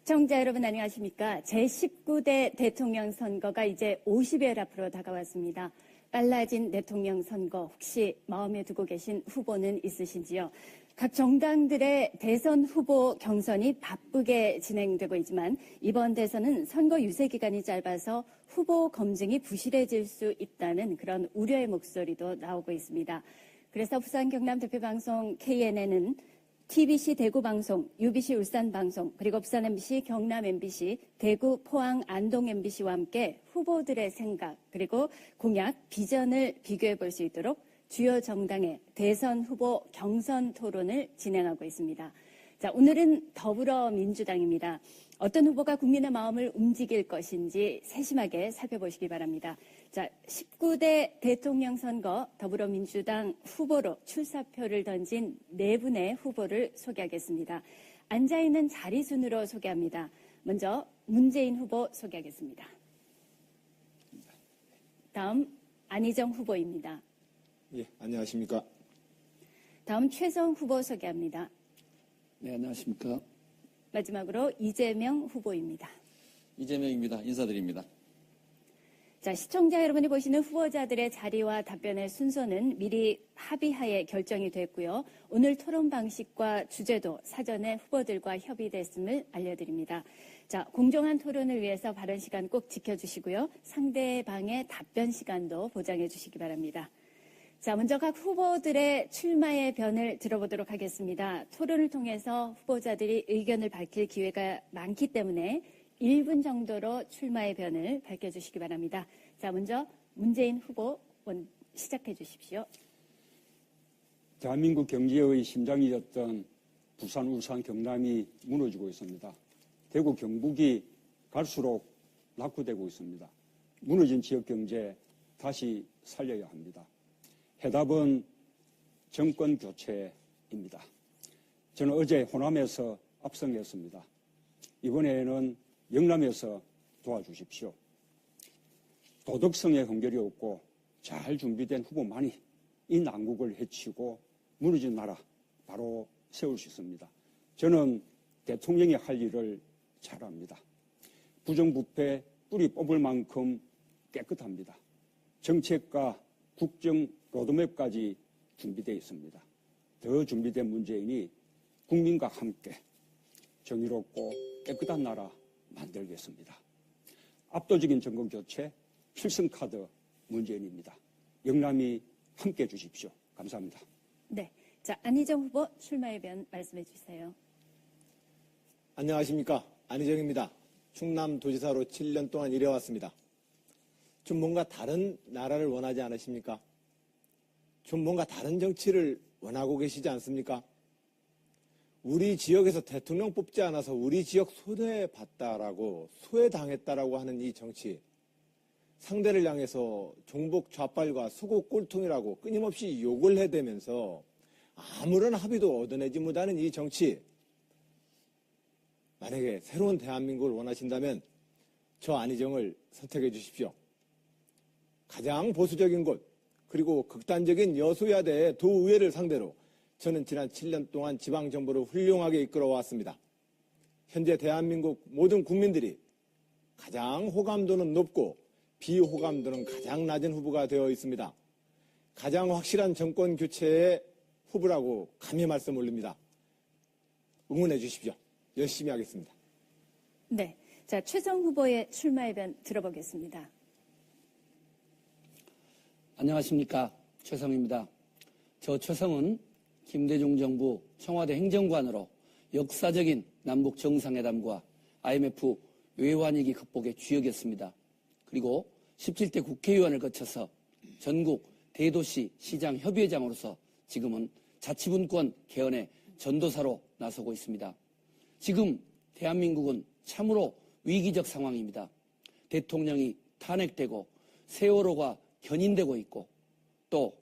시청자 여러분 안녕하십니까? 제19대 대통령 선거가 이제 50일 앞으로 다가왔습니다. 빨라진 대통령 선거 혹시 마음에 두고 계신 후보는 있으신지요? 각 정당들의 대선 후보 경선이 바쁘게 진행되고 있지만 이번 대선은 선거 유세 기간이 짧아서 후보 검증이 부실해질 수 있다는 그런 우려의 목소리도 나오고 있습니다. 그래서 부산 경남 대표방송 KNN은 TBC 대구 방송, UBC 울산 방송, 그리고 부산 MBC, 경남 MBC, 대구, 포항, 안동 MBC와 함께 후보들의 생각, 그리고 공약, 비전을 비교해 볼 수 있도록 주요 정당의 대선 후보 경선 토론을 진행하고 있습니다. 자, 오늘은 더불어민주당입니다. 어떤 후보가 국민의 마음을 움직일 것인지 세심하게 살펴보시기 바랍니다. 자, 19대 대통령 선거 더불어민주당 후보로 출사표를 던진 네 분의 후보를 소개하겠습니다. 앉아있는 자리 순으로 소개합니다. 먼저 문재인 후보 소개하겠습니다. 다음 안희정 후보입니다. 예, 안녕하십니까. 다음 최성 후보 소개합니다. 네, 안녕하십니까. 마지막으로 이재명 후보입니다. 이재명입니다. 인사드립니다. 자, 시청자 여러분이 보시는 후보자들의 자리와 답변의 순서는 미리 합의하에 결정이 됐고요. 오늘 토론 방식과 주제도 사전에 후보들과 협의됐음을 알려드립니다. 자, 공정한 토론을 위해서 발언 시간 꼭 지켜주시고요. 상대방의 답변 시간도 보장해 주시기 바랍니다. 자, 먼저 각 후보들의 출마의 변을 들어보도록 하겠습니다. 토론을 통해서 후보자들이 의견을 밝힐 기회가 많기 때문에 1분 정도로 출마의 변을 밝혀주시기 바랍니다. 자, 먼저 문재인 후보 시작해 주십시오. 대한민국 경제의 심장이었던 부산, 울산, 경남이 무너지고 있습니다. 대구, 경북이 갈수록 낙후되고 있습니다. 무너진 지역 경제 다시 살려야 합니다. 해답은 정권 교체입니다. 저는 어제 호남에서 압승했습니다. 이번에는 영남에서 도와주십시오. 도덕성에 흠결이 없고 잘 준비된 후보만이 이 난국을 헤치고 무너진 나라 바로 세울 수 있습니다. 저는 대통령이 할 일을 잘합니다. 부정부패 뿌리 뽑을 만큼 깨끗합니다. 정책과 국정 로드맵까지 준비되어 있습니다. 더 준비된 문재인이 국민과 함께 정의롭고 깨끗한 나라 만들겠습니다. 압도적인 정권 교체 필승카드 문재인입니다. 영남이 함께 주십시오. 감사합니다. 네, 자, 안희정 후보 출마의 변 말씀해 주세요. 안녕하십니까. 안희정입니다. 충남도지사로 7년 동안 일해왔습니다. 좀 뭔가 다른 나라를 원하지 않으십니까? 좀 뭔가 다른 정치를 원하고 계시지 않습니까? 우리 지역에서 대통령 뽑지 않아서 우리 지역 손해봤다라고, 소외당했다라고 하는 이 정치, 상대를 향해서 종북 좌빨과 수고 꼴통이라고 끊임없이 욕을 해대면서 아무런 합의도 얻어내지 못하는 이 정치, 만약에 새로운 대한민국을 원하신다면 저 안희정을 선택해 주십시오. 가장 보수적인 곳, 그리고 극단적인 여소야대의 도의회를 상대로 저는 지난 7년 동안 지방정부를 훌륭하게 이끌어왔습니다. 현재 대한민국 모든 국민들이 가장 호감도는 높고 비호감도는 가장 낮은 후보가 되어 있습니다. 가장 확실한 정권 교체의 후보라고 감히 말씀 올립니다. 응원해 주십시오. 열심히 하겠습니다. 네, 자, 최성 후보의 출마의 변 들어보겠습니다. 안녕하십니까. 최성입니다. 저 최성은 김대중 정부 청와대 행정관으로 역사적인 남북 정상회담과 IMF 외환위기 극복에 주역이었습니다. 그리고 17대 국회의원을 거쳐서 전국 대도시 시장 협의회장으로서 지금은 자치분권 개헌의 전도사로 나서고 있습니다. 지금 대한민국은 참으로 위기적 상황입니다. 대통령이 탄핵되고 세월호가 견인되고 있고 또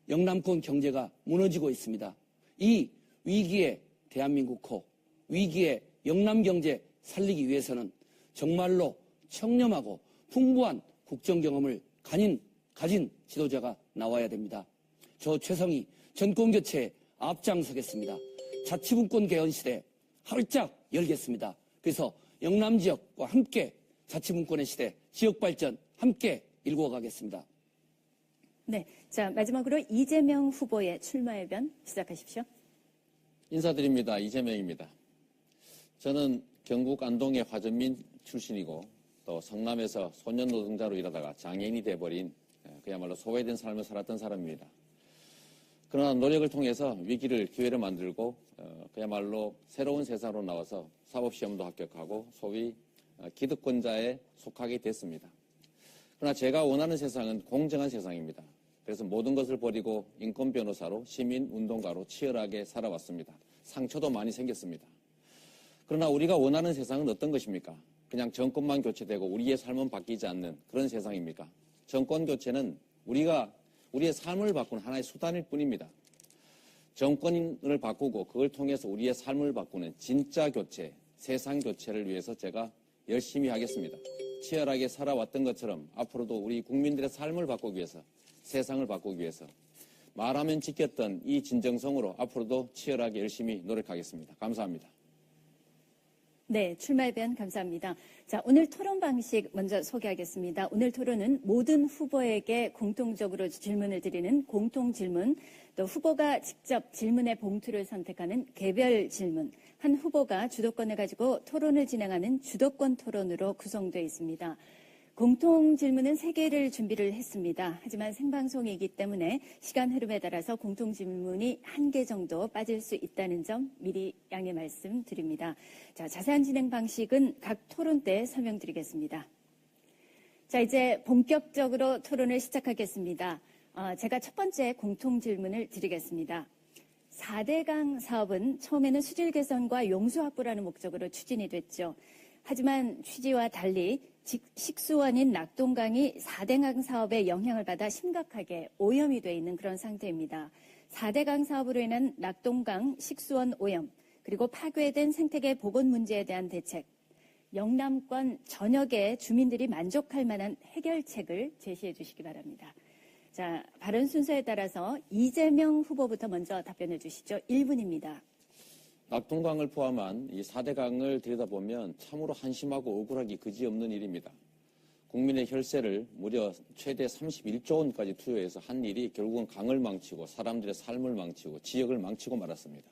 영남권 경제가 무너지고 있습니다. 이 위기에 대한민국호, 위기에 영남 경제 살리기 위해서는 정말로 청렴하고 풍부한 국정 경험을 가진 지도자가 나와야 됩니다. 저 최성이 정권교체에 앞장서겠습니다. 자치분권 개헌 시대 활짝 열겠습니다. 그래서 영남 지역과 함께 자치분권의 시대, 지역발전 함께 일구어 가겠습니다. 네. 자, 마지막으로 이재명 후보의 출마 해변 시작하십시오. 인사드립니다. 이재명입니다. 저는 경북 안동의 화전민 출신이고 또 성남에서 소년 노동자로 일하다가 장애인이 돼버린 그야말로 소외된 삶을 살았던 사람입니다. 그러나 노력을 통해서 위기를 기회로 만들고 그야말로 새로운 세상으로 나와서 사법시험도 합격하고 소위 기득권자에 속하게 됐습니다. 그러나 제가 원하는 세상은 공정한 세상입니다. 그래서 모든 것을 버리고 인권 변호사로 시민운동가로 치열하게 살아왔습니다. 상처도 많이 생겼습니다. 그러나 우리가 원하는 세상은 어떤 것입니까? 그냥 정권만 교체되고 우리의 삶은 바뀌지 않는 그런 세상입니까? 정권 교체는 우리의 삶을 바꾸는 하나의 수단일 뿐입니다. 정권을 바꾸고 그걸 통해서 우리의 삶을 바꾸는 진짜 교체, 세상 교체를 위해서 제가 열심히 하겠습니다. 치열하게 살아왔던 것처럼 앞으로도 우리 국민들의 삶을 바꾸기 위해서, 세상을 바꾸기 위해서 말하면 지켰던 이 진정성으로 앞으로도 치열하게 열심히 노력하겠습니다. 감사합니다. 네, 출마 해변 감사합니다. 자, 오늘 토론 방식 먼저 소개하겠습니다. 오늘 토론은 모든 후보에게 공통적으로 질문을 드리는 공통 질문, 또 후보가 직접 질문의 봉투를 선택하는 개별 질문, 한 후보가 주도권을 가지고 토론을 진행하는 주도권 토론으로 구성되어 있습니다. 공통 질문은 3개를 준비를 했습니다. 하지만 생방송이기 때문에 시간 흐름에 따라서 공통 질문이 1개 정도 빠질 수 있다는 점 미리 양해 말씀드립니다. 자, 자세한 진행 방식은 각 토론 때 설명드리겠습니다. 자, 이제 본격적으로 토론을 시작하겠습니다. 제가 첫 번째 공통 질문을 드리겠습니다. 4대강 사업은 처음에는 수질 개선과 용수 확보라는 목적으로 추진이 됐죠. 하지만 취지와 달리 식수원인 낙동강이 4대강 사업의 영향을 받아 심각하게 오염이 돼 있는 그런 상태입니다. 4대강 사업으로 인한 낙동강 식수원 오염, 그리고 파괴된 생태계 복원 문제에 대한 대책, 영남권 전역의 주민들이 만족할 만한 해결책을 제시해 주시기 바랍니다. 자, 발언 순서에 따라서 이재명 후보부터 먼저 답변해 주시죠. 1분입니다. 낙동강을 포함한 이 4대강을 들여다보면 참으로 한심하고 억울하기 그지없는 일입니다. 국민의 혈세를 무려 최대 31조 원까지 투여해서 한 일이 결국은 강을 망치고 사람들의 삶을 망치고 지역을 망치고 말았습니다.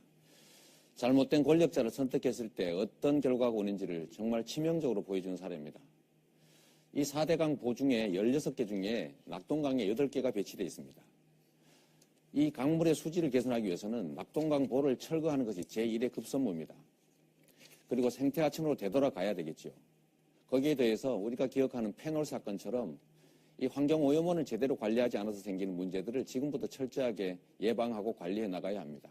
잘못된 권력자를 선택했을 때 어떤 결과가 오는지를 정말 치명적으로 보여주는 사례입니다. 이 4대강 보중에 16개 중에 낙동강에 8개가 배치되어 있습니다. 이 강물의 수질을 개선하기 위해서는 낙동강 보를 철거하는 것이 제1의 급선무입니다. 그리고 생태하천으로 되돌아가야 되겠죠. 거기에 대해서 우리가 기억하는 페놀 사건처럼 이 환경오염원을 제대로 관리하지 않아서 생기는 문제들을 지금부터 철저하게 예방하고 관리해 나가야 합니다.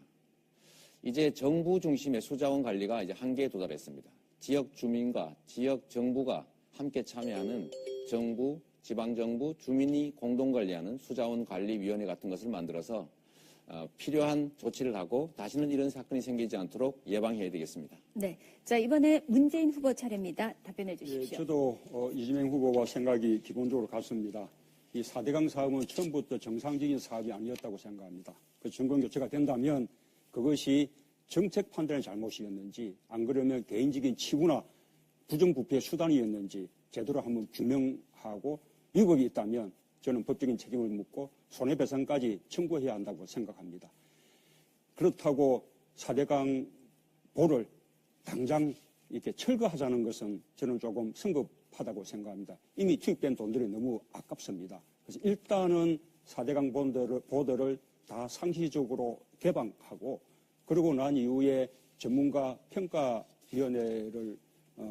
이제 정부 중심의 수자원 관리가 이제 한계에 도달했습니다. 지역 주민과 지역 정부가 함께 참여하는 정부, 지방정부, 주민이 공동관리하는 수자원관리위원회 같은 것을 만들어서 필요한 조치를 하고 다시는 이런 사건이 생기지 않도록 예방해야 되겠습니다. 네, 자 이번에 문재인 후보 차례입니다. 답변해 주십시오. 저도 이재명 후보와 생각이 기본적으로 같습니다. 이 4대강 사업은 처음부터 정상적인 사업이 아니었다고 생각합니다. 그 정권 교체가 된다면 그것이 정책 판단의 잘못이었는지 안 그러면 개인적인 치부나 부정부패의 수단이었는지 제대로 한번 규명하고 위법이 있다면 저는 법적인 책임을 묻고 손해배상까지 청구해야 한다고 생각합니다. 그렇다고 4대강 보를 당장 이렇게 철거하자는 것은 저는 조금 성급하다고 생각합니다. 이미 투입된 돈들이 너무 아깝습니다. 그래서 일단은 4대강 보들을 다 상시적으로 개방하고 그러고 난 이후에 전문가 평가위원회를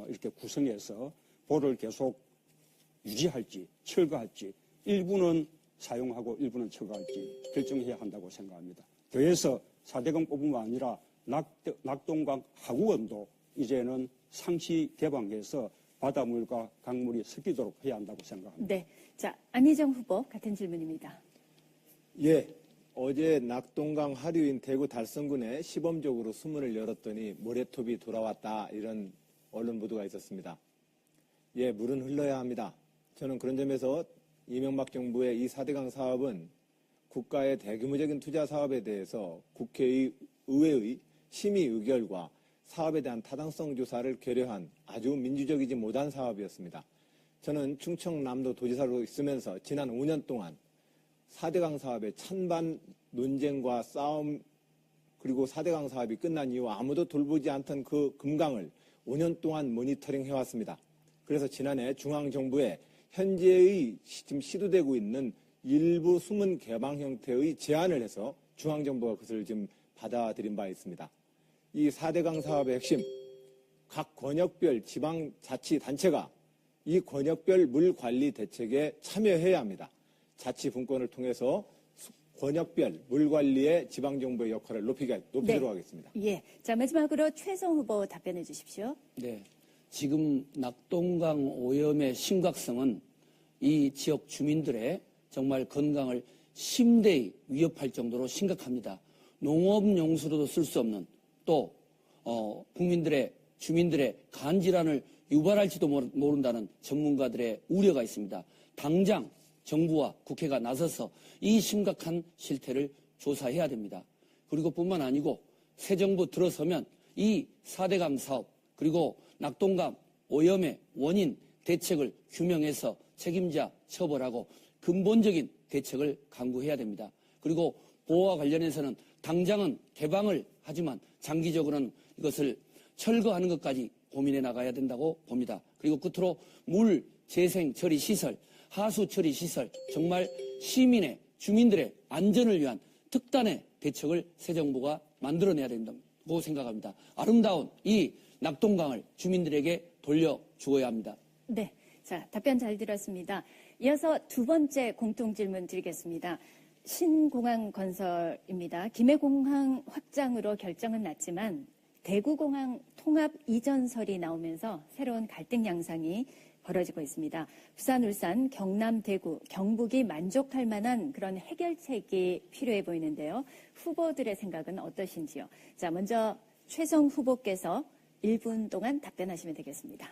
이렇게 구성해서 보를 계속 유지할지 철거할지 일부는 사용하고 일부는 철거할지 결정해야 한다고 생각합니다. 더해서 4대강뿐만 아니라 낙동강 하구원도 이제는 상시 개방해서 바닷물과 강물이 섞이도록 해야 한다고 생각합니다. 네, 자 안희정 후보 같은 질문입니다. 예, 어제 낙동강 하류인 대구 달성군에 시범적으로 수문을 열었더니 모래톱이 돌아왔다 이런 언론 보도가 있었습니다. 예, 물은 흘러야 합니다. 저는 그런 점에서 이명박 정부의 이 4대강 사업은 국가의 대규모적인 투자 사업에 대해서 국회의 의회의 심의 의결과 사업에 대한 타당성 조사를 결여한 아주 민주적이지 못한 사업이었습니다. 저는 충청남도 도지사로 있으면서 지난 5년 동안 4대강 사업의 찬반 논쟁과 싸움, 그리고 4대강 사업이 끝난 이후 아무도 돌보지 않던 그 금강을 5년 동안 모니터링 해왔습니다. 그래서 지난해 중앙정부에 현재의 지금 시도되고 있는 일부 숨은 개방 형태의 제안을 해서 중앙정부가 그것을 지금 받아들인 바 있습니다. 이 4대강 사업의 핵심, 각 권역별 지방자치단체가 이 권역별 물관리 대책에 참여해야 합니다. 자치분권을 통해서 권역별 물관리의 지방정부의 역할을 높이도록 하겠습니다. 예. 자, 마지막으로 최성 후보 답변해 주십시오. 네. 지금 낙동강 오염의 심각성은 이 지역 주민들의 정말 건강을 심대히 위협할 정도로 심각합니다. 농업용수로도 쓸 수 없는 또 주민들의 간질환을 유발할지도 모른다는 전문가들의 우려가 있습니다. 당장 정부와 국회가 나서서 이 심각한 실태를 조사해야 됩니다. 그리고 뿐만 아니고 새 정부 들어서면 이 4대강 사업 그리고 낙동강 오염의 원인 대책을 규명해서 책임자 처벌하고 근본적인 대책을 강구해야 됩니다. 그리고 보호와 관련해서는 당장은 개방을 하지만 장기적으로는 이것을 철거하는 것까지 고민해 나가야 된다고 봅니다. 그리고 끝으로 물 재생 처리 시설, 하수 처리 시설, 정말 시민의 주민들의 안전을 위한 특단의 대책을 새 정부가 만들어내야 된다고 생각합니다. 아름다운 이 낙동강을 주민들에게 돌려주어야 합니다. 네. 자, 답변 잘 들었습니다. 이어서 두 번째 공통 질문 드리겠습니다. 신공항 건설입니다. 김해공항 확장으로 결정은 났지만 대구공항 통합 이전설이 나오면서 새로운 갈등 양상이 벌어지고 있습니다. 부산, 울산, 경남, 대구, 경북이 만족할 만한 그런 해결책이 필요해 보이는데요. 후보들의 생각은 어떠신지요? 자, 먼저 최성 후보께서 1분 동안 답변하시면 되겠습니다.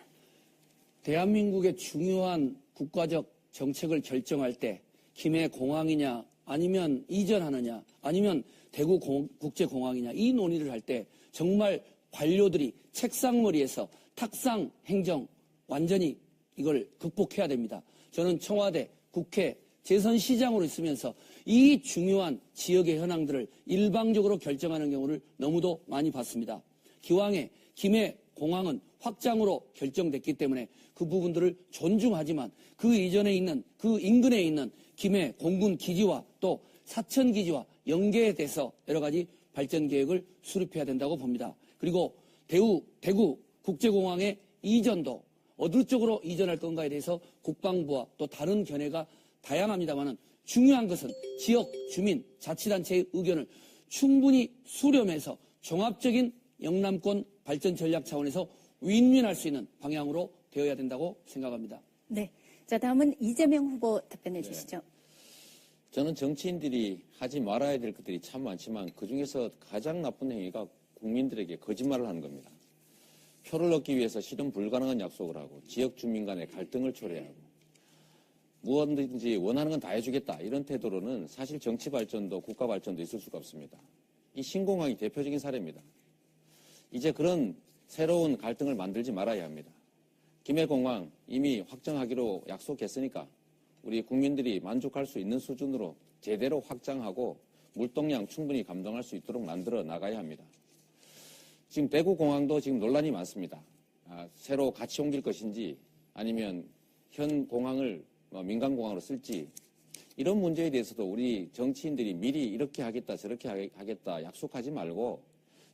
대한민국의 중요한 국가적 정책을 결정할 때 김해공항이냐 아니면 이전하느냐 아니면 대구 국제공항이냐 이 논의를 할 때 정말 관료들이 책상머리에서 탁상 행정 완전히 이걸 극복해야 됩니다. 저는 청와대, 국회, 재선시장으로 있으면서 이 중요한 지역의 현황들을 일방적으로 결정하는 경우를 너무도 많이 봤습니다. 기왕에 김해공항은 확장으로 결정됐기 때문에 그 부분들을 존중하지만 그 이전에 있는 그 인근에 있는 김해 공군 기지와 또 사천 기지와 연계돼서 여러 가지 발전 계획을 수립해야 된다고 봅니다. 그리고 대구 국제공항의 이전도 어느 쪽으로 이전할 건가에 대해서 국방부와 또 다른 견해가 다양합니다만 중요한 것은 지역 주민 자치단체의 의견을 충분히 수렴해서 종합적인 영남권 발전 전략 차원에서 윈윈할 수 있는 방향으로 되어야 된다고 생각합니다. 네. 자, 다음은 이재명 후보 답변해 주시죠. 저는 정치인들이 하지 말아야 될 것들이 참 많지만 그중에서 가장 나쁜 행위가 국민들에게 거짓말을 하는 겁니다. 표를 얻기 위해서 실현 불가능한 약속을 하고 지역 주민 간의 갈등을 초래하고 무엇든지 원하는 건 다 해주겠다 이런 태도로는 사실 정치 발전도 국가 발전도 있을 수가 없습니다. 이 신공항이 대표적인 사례입니다. 이제 그런 새로운 갈등을 만들지 말아야 합니다. 김해공항 이미 확정하기로 약속했으니까 우리 국민들이 만족할 수 있는 수준으로 제대로 확장하고 물동량 충분히 감당할 수 있도록 만들어 나가야 합니다. 지금 대구공항도 지금 논란이 많습니다. 새로 같이 옮길 것인지 아니면 현 공항을 민간공항으로 쓸지 이런 문제에 대해서도 우리 정치인들이 미리 이렇게 하겠다 저렇게 하겠다 약속하지 말고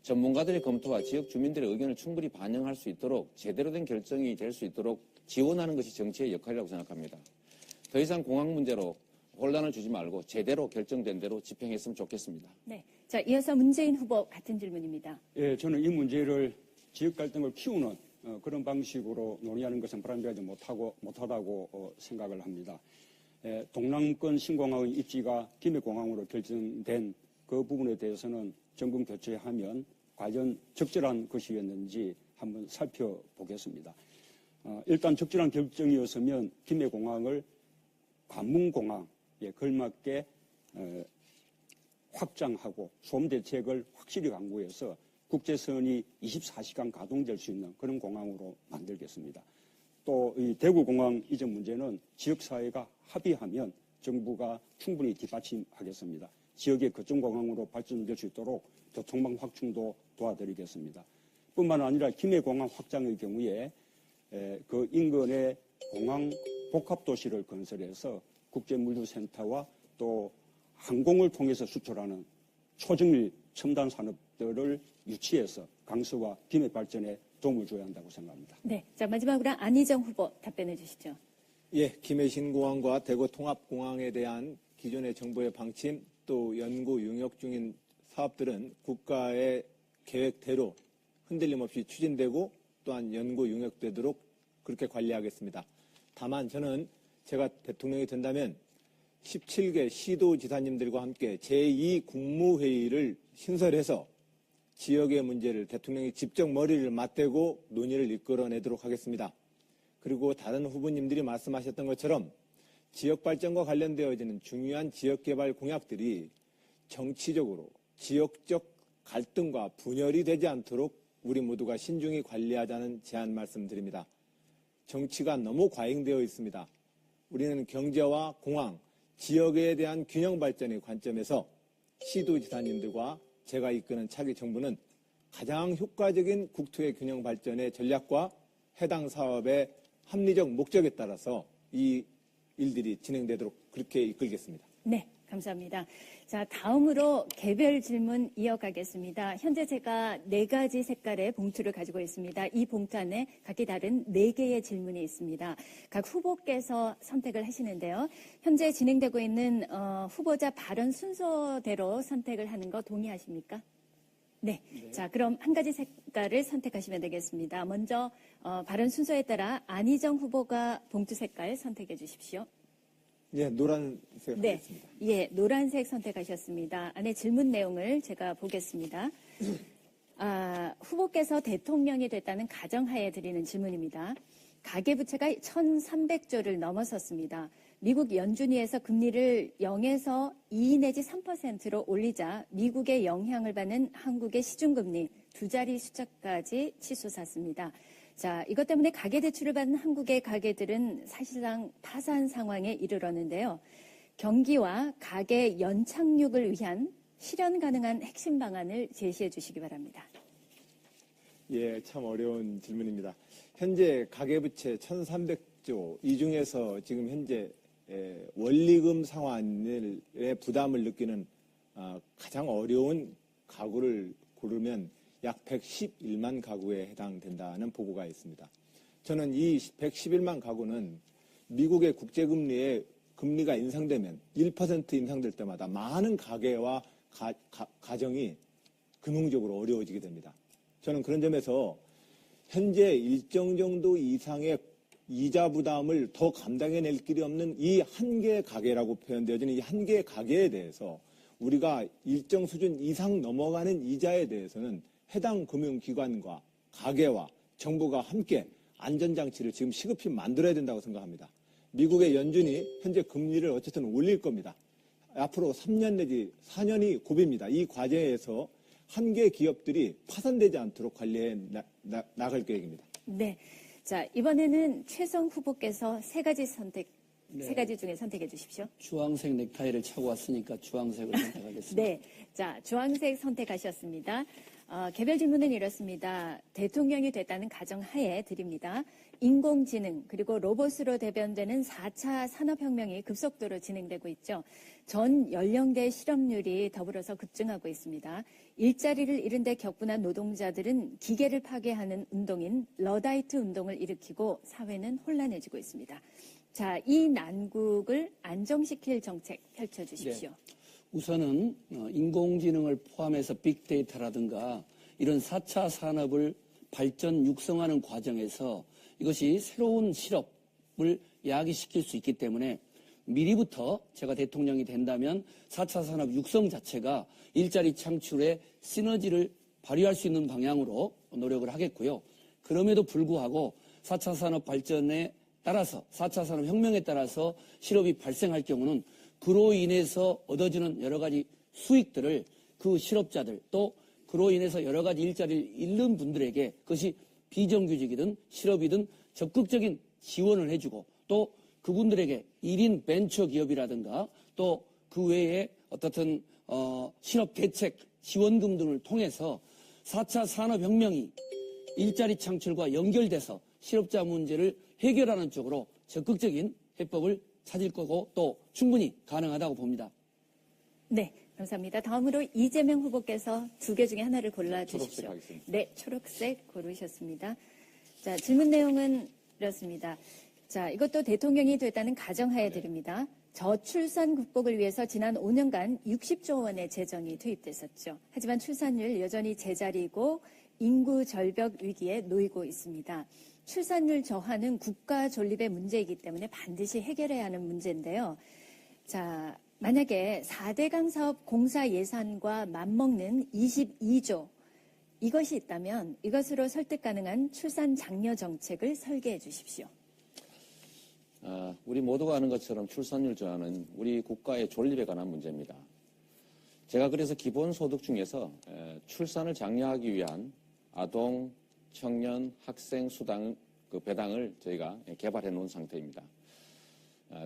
전문가들의 검토와 지역 주민들의 의견을 충분히 반영할 수 있도록 제대로 된 결정이 될 수 있도록 지원하는 것이 정치의 역할이라고 생각합니다. 더 이상 공항 문제로 혼란을 주지 말고 제대로 결정된 대로 집행했으면 좋겠습니다. 네. 자, 이어서 문재인 후보 같은 질문입니다. 예, 저는 이 문제를 지역 갈등을 키우는 그런 방식으로 논의하는 것은 바람직하지 못하다고 생각을 합니다. 동남권 신공항의 입지가 김해공항으로 결정된 그 부분에 대해서는 정권 교체하면 과연 적절한 것이었는지 한번 살펴보겠습니다. 일단 적절한 결정이었으면 김해공항을 관문공항에 걸맞게 확장하고 소음 대책을 확실히 강구해서 국제선이 24시간 가동될 수 있는 그런 공항으로 만들겠습니다. 또 이 대구공항 이전 문제는 지역사회가 합의하면 정부가 충분히 뒷받침하겠습니다. 지역의 거점공항으로 발전될 수 있도록 교통망 확충도 도와드리겠습니다. 뿐만 아니라 김해공항 확장의 경우에 그 인근에 공항 복합도시를 건설해서 국제물류센터와 또 항공을 통해서 수출하는 초정밀 첨단 산업들을 유치해서 강서와 김해 발전에 도움을 줘야 한다고 생각합니다. 네, 자 마지막으로 안희정 후보 답변해 주시죠. 예, 김해 신공항과 대구 통합공항에 대한 기존의 정부의 방침 또 연구 용역 중인 사업들은 국가의 계획대로 흔들림 없이 추진되고 또한 연구 용역되도록 그렇게 관리하겠습니다. 다만 저는 제가 대통령이 된다면 17개 시도지사님들과 함께 제2국무회의를 신설해서 지역의 문제를 대통령이 직접 머리를 맞대고 논의를 이끌어내도록 하겠습니다. 그리고 다른 후보님들이 말씀하셨던 것처럼 지역 발전과 관련되어지는 중요한 지역개발 공약들이 정치적으로 지역적 갈등과 분열이 되지 않도록 우리 모두가 신중히 관리하자는 제안 말씀드립니다. 정치가 너무 과잉되어 있습니다. 우리는 경제와 공항, 지역에 대한 균형 발전의 관점에서 시도지사님들과 제가 이끄는 차기 정부는 가장 효과적인 국토의 균형 발전의 전략과 해당 사업의 합리적 목적에 따라서 이 일들이 진행되도록 그렇게 이끌겠습니다. 네, 감사합니다. 자, 다음으로 개별 질문 이어가겠습니다. 현재 제가 4가지 색깔의 봉투를 가지고 있습니다. 이 봉투 안에 각기 다른 4개의 질문이 있습니다. 각 후보께서 선택을 하시는데요. 현재 진행되고 있는 후보자 발언 순서대로 선택을 하는 거 동의하십니까? 네. 자, 그럼 한 가지 색깔을 선택하시면 되겠습니다. 먼저 발언 순서에 따라 안희정 후보가 봉투 색깔 선택해 주십시오. 예, 노란색 네, 하겠습니다. 예, 노란색 선택하셨습니다. 안에 질문 내용을 제가 보겠습니다. 후보께서 대통령이 됐다는 가정하에 드리는 질문입니다. 가계부채가 1,300조를 넘어섰습니다. 미국 연준위에서 금리를 0에서 2 내지 3%로 올리자 미국의 영향을 받는 한국의 시중금리 2자리 숫자까지 치솟았습니다. 자, 이것 때문에 가계대출을 받은 한국의 가게들은 사실상 파산 상황에 이르렀는데요. 경기와 가계 연착륙을 위한 실현 가능한 핵심 방안을 제시해 주시기 바랍니다. 예, 참 어려운 질문입니다. 현재 가계부채 1,300조, 이 중에서 지금 현재 원리금 상환의 부담을 느끼는 가장 어려운 가구를 고르면 약 111만 가구에 해당된다는 보고가 있습니다. 저는 이 111만 가구는 미국의 국제금리가 인상되면 1% 인상될 때마다 많은 가계와 가정이 금융적으로 어려워지게 됩니다. 저는 그런 점에서 현재 일정 정도 이상의 이자 부담을 더 감당해낼 길이 없는 이 한 개의 가계라고 표현되어지는 이 한 개의 가계에 대해서 우리가 일정 수준 이상 넘어가는 이자에 대해서는 해당 금융기관과 가계와 정부가 함께 안전장치를 지금 시급히 만들어야 된다고 생각합니다. 미국의 연준이 현재 금리를 어쨌든 올릴 겁니다. 앞으로 3년 내지 4년이 고비입니다. 이 과정에서 한 개 기업들이 파산되지 않도록 관리해 나갈 계획입니다. 네. 자, 이번에는 최성 후보께서 세 가지 중에 선택해 주십시오. 주황색 넥타이를 차고 왔으니까 주황색을 선택하겠습니다. 네. 자, 주황색 선택하셨습니다. 개별 질문은 이렇습니다. 대통령이 됐다는 가정하에 드립니다. 인공지능 그리고 로봇으로 대변되는 4차 산업혁명이 급속도로 진행되고 있죠. 전 연령대 실업률이 더불어서 급증하고 있습니다. 일자리를 잃은 데 격분한 노동자들은 기계를 파괴하는 운동인 러다이트 운동을 일으키고 사회는 혼란해지고 있습니다. 자, 이 난국을 안정시킬 정책 펼쳐주십시오. 네. 우선은 인공지능을 포함해서 빅데이터라든가 이런 4차 산업을 발전 육성하는 과정에서 이것이 새로운 실업을 야기시킬 수 있기 때문에 미리부터 제가 대통령이 된다면 4차 산업 육성 자체가 일자리 창출에 시너지를 발휘할 수 있는 방향으로 노력을 하겠고요. 그럼에도 불구하고 4차 산업 발전에 따라서 4차 산업 혁명에 따라서 실업이 발생할 경우는 그로 인해서 얻어지는 여러 가지 수익들을 그 실업자들 또 그로 인해서 여러 가지 일자리를 잃는 분들에게 그것이 비정규직이든 실업이든 적극적인 지원을 해주고 또 그분들에게 1인 벤처 기업이라든가 또 그 외에 어떻든 실업 대책 지원금 등을 통해서 4차 산업혁명이 일자리 창출과 연결돼서 실업자 문제를 해결하는 쪽으로 적극적인 해법을 찾을 거고 또 충분히 가능하다고 봅니다. 네, 감사합니다. 다음으로 이재명 후보께서 2개 중에 하나를 골라주십시오. 초록색 하겠습니다. 네, 초록색 고르셨습니다. 자, 질문 내용은 이렇습니다. 자, 이것도 대통령이 됐다는 가정하에 드립니다. 저출산 극복을 위해서 지난 5년간 60조 원의 재정이 투입됐었죠. 하지만 출산율 여전히 제자리고 인구 절벽 위기에 놓이고 있습니다. 출산율 저하는 국가 존립의 문제이기 때문에 반드시 해결해야 하는 문제인데요. 자, 만약에 4대강 사업 공사 예산과 맞먹는 22조 이것이 있다면 이것으로 설득 가능한 출산 장려 정책을 설계해 주십시오. 우리 모두가 아는 것처럼 출산율 저하는 우리 국가의 존립에 관한 문제입니다. 제가 그래서 기본소득 중에서 출산을 장려하기 위한 아동, 청년, 학생 수당 그 배당을 저희가 개발해 놓은 상태입니다.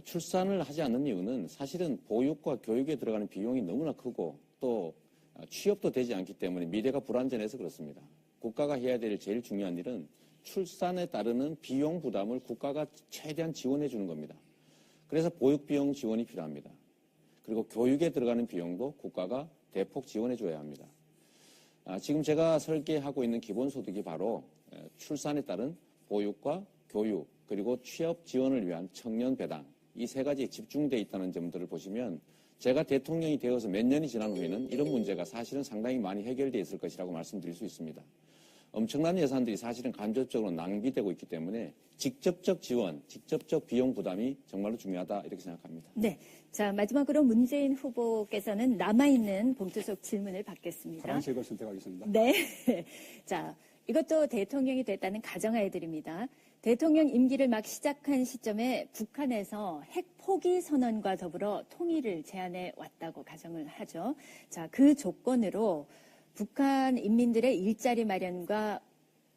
출산을 하지 않는 이유는 사실은 보육과 교육에 들어가는 비용이 너무나 크고 또 취업도 되지 않기 때문에 미래가 불안전해서 그렇습니다. 국가가 해야 될 제일 중요한 일은 출산에 따르는 비용 부담을 국가가 최대한 지원해 주는 겁니다. 그래서 보육비용 지원이 필요합니다. 그리고 교육에 들어가는 비용도 국가가 대폭 지원해 줘야 합니다. 지금 제가 설계하고 있는 기본소득이 바로 출산에 따른 보육과 교육 그리고 취업 지원을 위한 청년 배당 이 3가지에 집중되어 있다는 점들을 보시면 제가 대통령이 되어서 몇 년이 지난 후에는 이런 문제가 사실은 상당히 많이 해결되어 있을 것이라고 말씀드릴 수 있습니다. 엄청난 예산들이 사실은 간접적으로 낭비되고 있기 때문에 직접적 지원, 직접적 비용 부담이 정말로 중요하다 이렇게 생각합니다. 네. 자, 마지막으로 문재인 후보께서는 남아있는 봉투 속 질문을 받겠습니다. 파란색을 선택하겠습니다. 네. 자, 이것도 대통령이 됐다는 가정하에 드립니다. 대통령 임기를 막 시작한 시점에 북한에서 핵 포기 선언과 더불어 통일을 제안해 왔다고 가정을 하죠. 자, 그 조건으로 북한 인민들의 일자리 마련과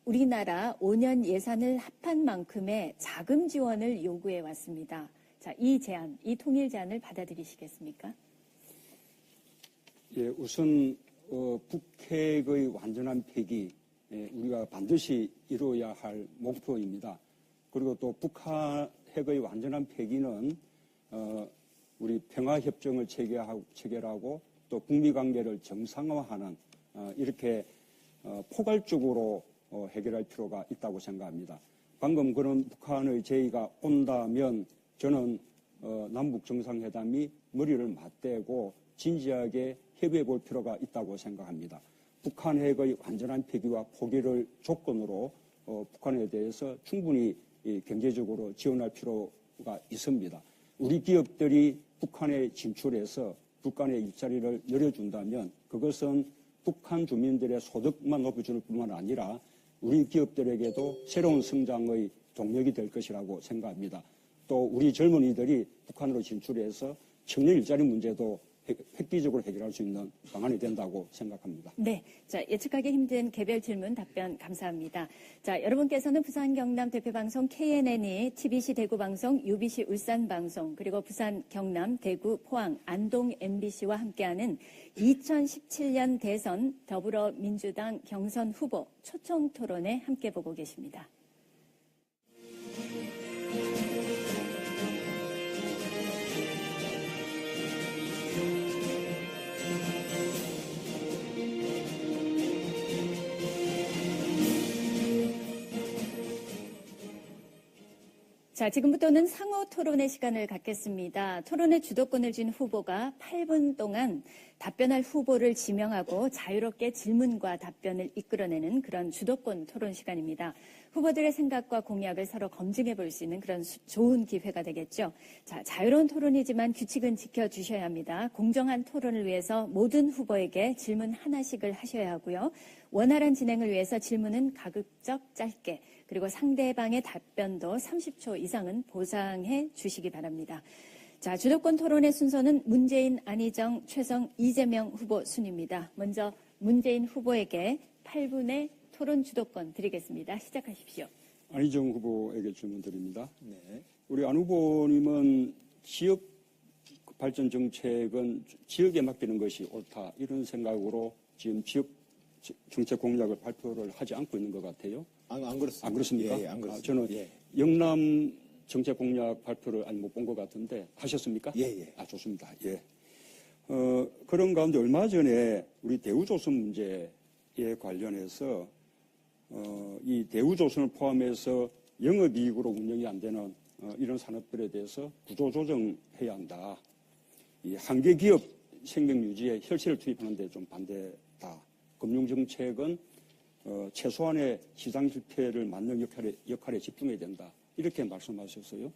우리나라 5년 예산을 합한 만큼의 자금 지원을 요구해 왔습니다. 자, 이 제안, 이 통일 제안을 받아들이시겠습니까? 예, 우선 북핵의 완전한 폐기 우리가 반드시 이루어야 할 목표입니다. 그리고 또 북한 핵의 완전한 폐기는 우리 평화협정을 체결하고 또 북미 관계를 정상화하는 이렇게 포괄적으로 해결할 필요가 있다고 생각합니다. 방금 그런 북한의 제의가 온다면 저는 남북 정상회담이 머리를 맞대고 진지하게 협의해 볼 필요가 있다고 생각합니다. 북한 핵의 완전한 폐기와 포기를 조건으로 북한에 대해서 충분히 경제적으로 지원할 필요가 있습니다. 우리 기업들이 북한에 진출해서 북한의 일자리를 늘려준다면 그것은 북한 주민들의 소득만 높여주는 뿐만 아니라 우리 기업들에게도 새로운 성장의 동력이 될 것이라고 생각합니다. 또 우리 젊은이들이 북한으로 진출해서 청년 일자리 문제도 획기적으로 해결할 수 있는 방안이 된다고 생각합니다. 네. 자, 예측하기 힘든 개별 질문 답변 감사합니다. 자, 여러분께서는 부산 경남 대표방송 KNN이 TBC 대구 방송, UBC 울산 방송, 그리고 부산 경남 대구 포항 안동 MBC와 함께하는 2017년 대선 더불어민주당 경선 후보 초청 토론에 함께 보고 계십니다. 자, 지금부터는 상호 토론의 시간을 갖겠습니다. 토론의 주도권을 쥔 후보가 8분 동안 답변할 후보를 지명하고 자유롭게 질문과 답변을 이끌어내는 그런 주도권 토론 시간입니다. 후보들의 생각과 공약을 서로 검증해 볼 수 있는 그런 좋은 기회가 되겠죠. 자, 자유로운 토론이지만 규칙은 지켜주셔야 합니다. 공정한 토론을 위해서 모든 후보에게 질문 하나씩을 하셔야 하고요. 원활한 진행을 위해서 질문은 가급적 짧게 그리고 상대방의 답변도 30초 이상은 보상해 주시기 바랍니다. 자, 주도권 토론의 순서는 문재인, 안희정, 최성, 이재명 후보 순입니다. 먼저 문재인 후보에게 8분의 토론 주도권 드리겠습니다. 시작하십시오. 안희정 후보에게 질문 드립니다. 네. 우리 안 후보님은 지역 발전 정책은 지역에 맡기는 것이 옳다 이런 생각으로 지금 지역 정책 공약을 발표를 하지 않고 있는 것 같아요. 안 그렇습니다. 안 그렇습니까? 예, 안 그렇습니다. 저는 예. 영남 정책 공약 발표를 아직 못 본 것 같은데 하셨습니까? 예, 예. 좋습니다. 예. 그런 가운데 얼마 전에 우리 대우조선 문제에 관련해서 이 대우조선을 포함해서 영업이익으로 운영이 안 되는 이런 산업들에 대해서 구조조정해야 한다. 이 한계기업 생명 유지에 혈세를 투입하는 데 좀 반대다. 금융정책은 최소한의 시장 실패를 막는 역할에 집중해야 된다. 이렇게 말씀하셨어요.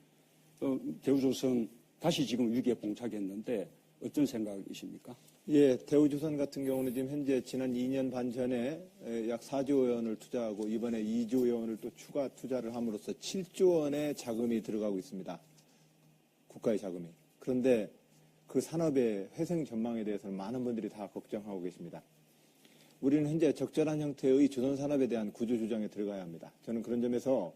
대우조선 다시 지금 위기에 봉착했는데 어떤 생각이십니까? 예, 대우조선 같은 경우는 지금 현재 지난 2년 반 전에 약 4조 원을 투자하고 이번에 2조 원을 또 추가 투자를 함으로써 7조 원의 자금이 들어가고 있습니다. 국가의 자금이. 그런데 그 산업의 회생 전망에 대해서는 많은 분들이 다 걱정하고 계십니다. 우리는 현재 적절한 형태의 조선산업에 대한 구조조정에 들어가야 합니다. 저는 그런 점에서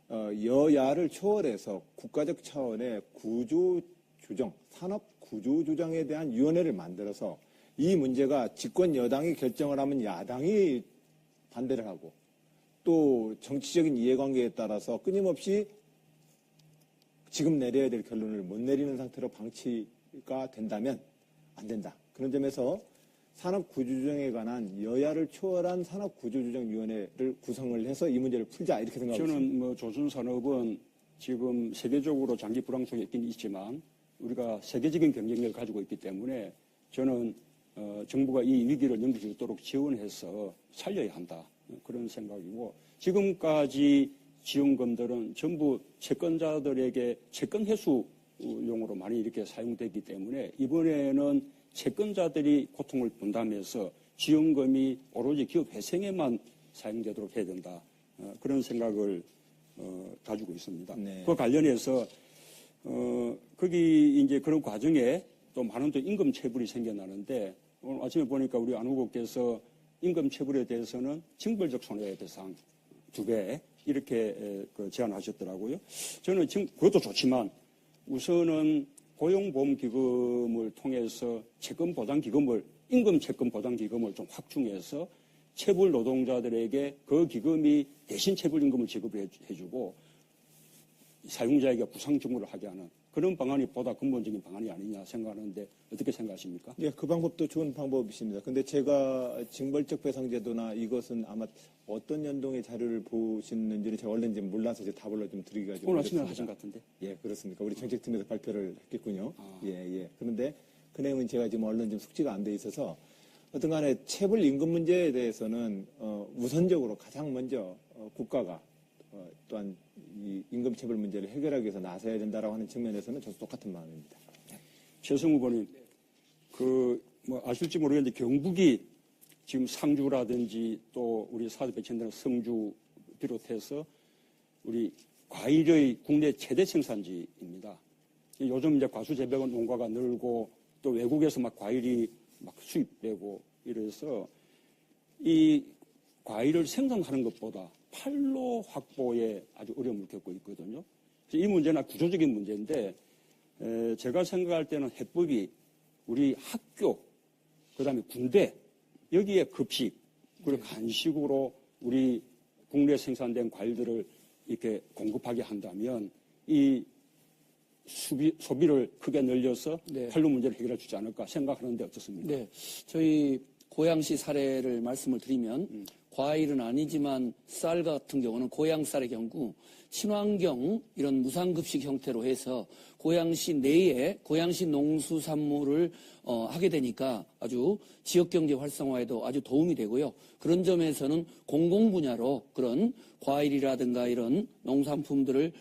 여야를 초월해서 국가적 차원의 구조조정, 산업 구조조정에 대한 위원회를 만들어서 이 문제가 집권 여당이 결정을 하면 야당이 반대를 하고 또 정치적인 이해관계에 따라서 끊임없이 지금 내려야 될 결론을 못 내리는 상태로 방치가 된다면 안 된다. 그런 점에서 산업구조조정에 관한 여야를 초월한 산업구조조정위원회를 구성을 해서 이 문제를 풀자 이렇게 생각하고 있습니다. 저는 조선산업은 지금 세계적으로 장기 불황 속에 있긴 있지만 우리가 세계적인 경쟁력을 가지고 있기 때문에 저는 정부가 이 위기를 넘길 수 있도록 지원해서 살려야 한다. 그런 생각이고 지금까지 지원금들은 전부 채권자들에게 채권 회수용으로 많이 이렇게 사용되기 때문에 이번에는 채권자들이 고통을 분담해서 지원금이 오로지 기업 회생에만 사용되도록 해야 된다. 그런 생각을 가지고 있습니다. 네. 그 관련해서 거기 이제 그런 과정에 또 많은 또 임금 체불이 생겨나는데 오늘 아침에 보니까 우리 안 후보께서 임금 체불에 대해서는 징벌적 손해 대상 2배 이렇게 제안하셨더라고요. 저는 지금 그것도 좋지만 우선은 고용보험기금을 통해서 채권보장기금을 임금 채권보장기금을 좀 확충해서 체불 노동자들에게 그 기금이 대신 체불임금을 지급을 해주고 사용자에게 부상증후를 하게 하는 그런 방안이 보다 근본적인 방안이 아니냐 생각하는데 어떻게 생각하십니까? 예, 그 방법도 좋은 방법이십니다. 근데 제가 징벌적 배상제도나 이것은 아마 어떤 연동의 자료를 보시는지는 제가 얼른지 몰라서 제 답을 좀 드리기가 좀 오늘 아침에 어렵습니다. 하신 것 같은데. 예, 그렇습니까. 우리 정책팀에서 발표를 했겠군요. 예. 그런데 그 내용은 제가 지금 얼른 좀 숙지가 안 돼 있어서 어떤 간에 체불 임금 문제에 대해서는 우선적으로 가장 먼저 국가가 또한 이 임금 체불 문제를 해결하기 위해서 나서야 된다라고 하는 측면에서는 저도 똑같은 마음입니다. 최승 후보님, 아실지 모르겠는데 경북이 지금 상주라든지 또 우리 사드 배치되는 성주 비롯해서 우리 과일의 국내 최대 생산지입니다. 요즘 이제 과수 재배 농가가 늘고 또 외국에서 막 과일이 막 수입되고 이래서 이 과일을 생산하는 것보다 판로 확보에 아주 어려움을 겪고 있거든요. 이 문제는 구조적인 문제인데 제가 생각할 때는 해법이 우리 학교, 그다음에 군대 여기에 급식 그리고 간식으로 우리 국내 생산된 과일들을 이렇게 공급하게 한다면 이 소비를 크게 늘려서 판로 문제를 해결해 주지 않을까 생각하는데 어떻습니까? 네, 저희 고양시 사례를 말씀을 드리면 과일은 아니지만 쌀 같은 경우는 고양 쌀의 경우 친환경 이런 무상급식 형태로 해서 고양시 내에 고양시 농수산물을 하게 되니까 아주 지역경제 활성화에도 아주 도움이 되고요. 그런 점에서는 공공 분야로 그런 과일이라든가 이런 농산품들을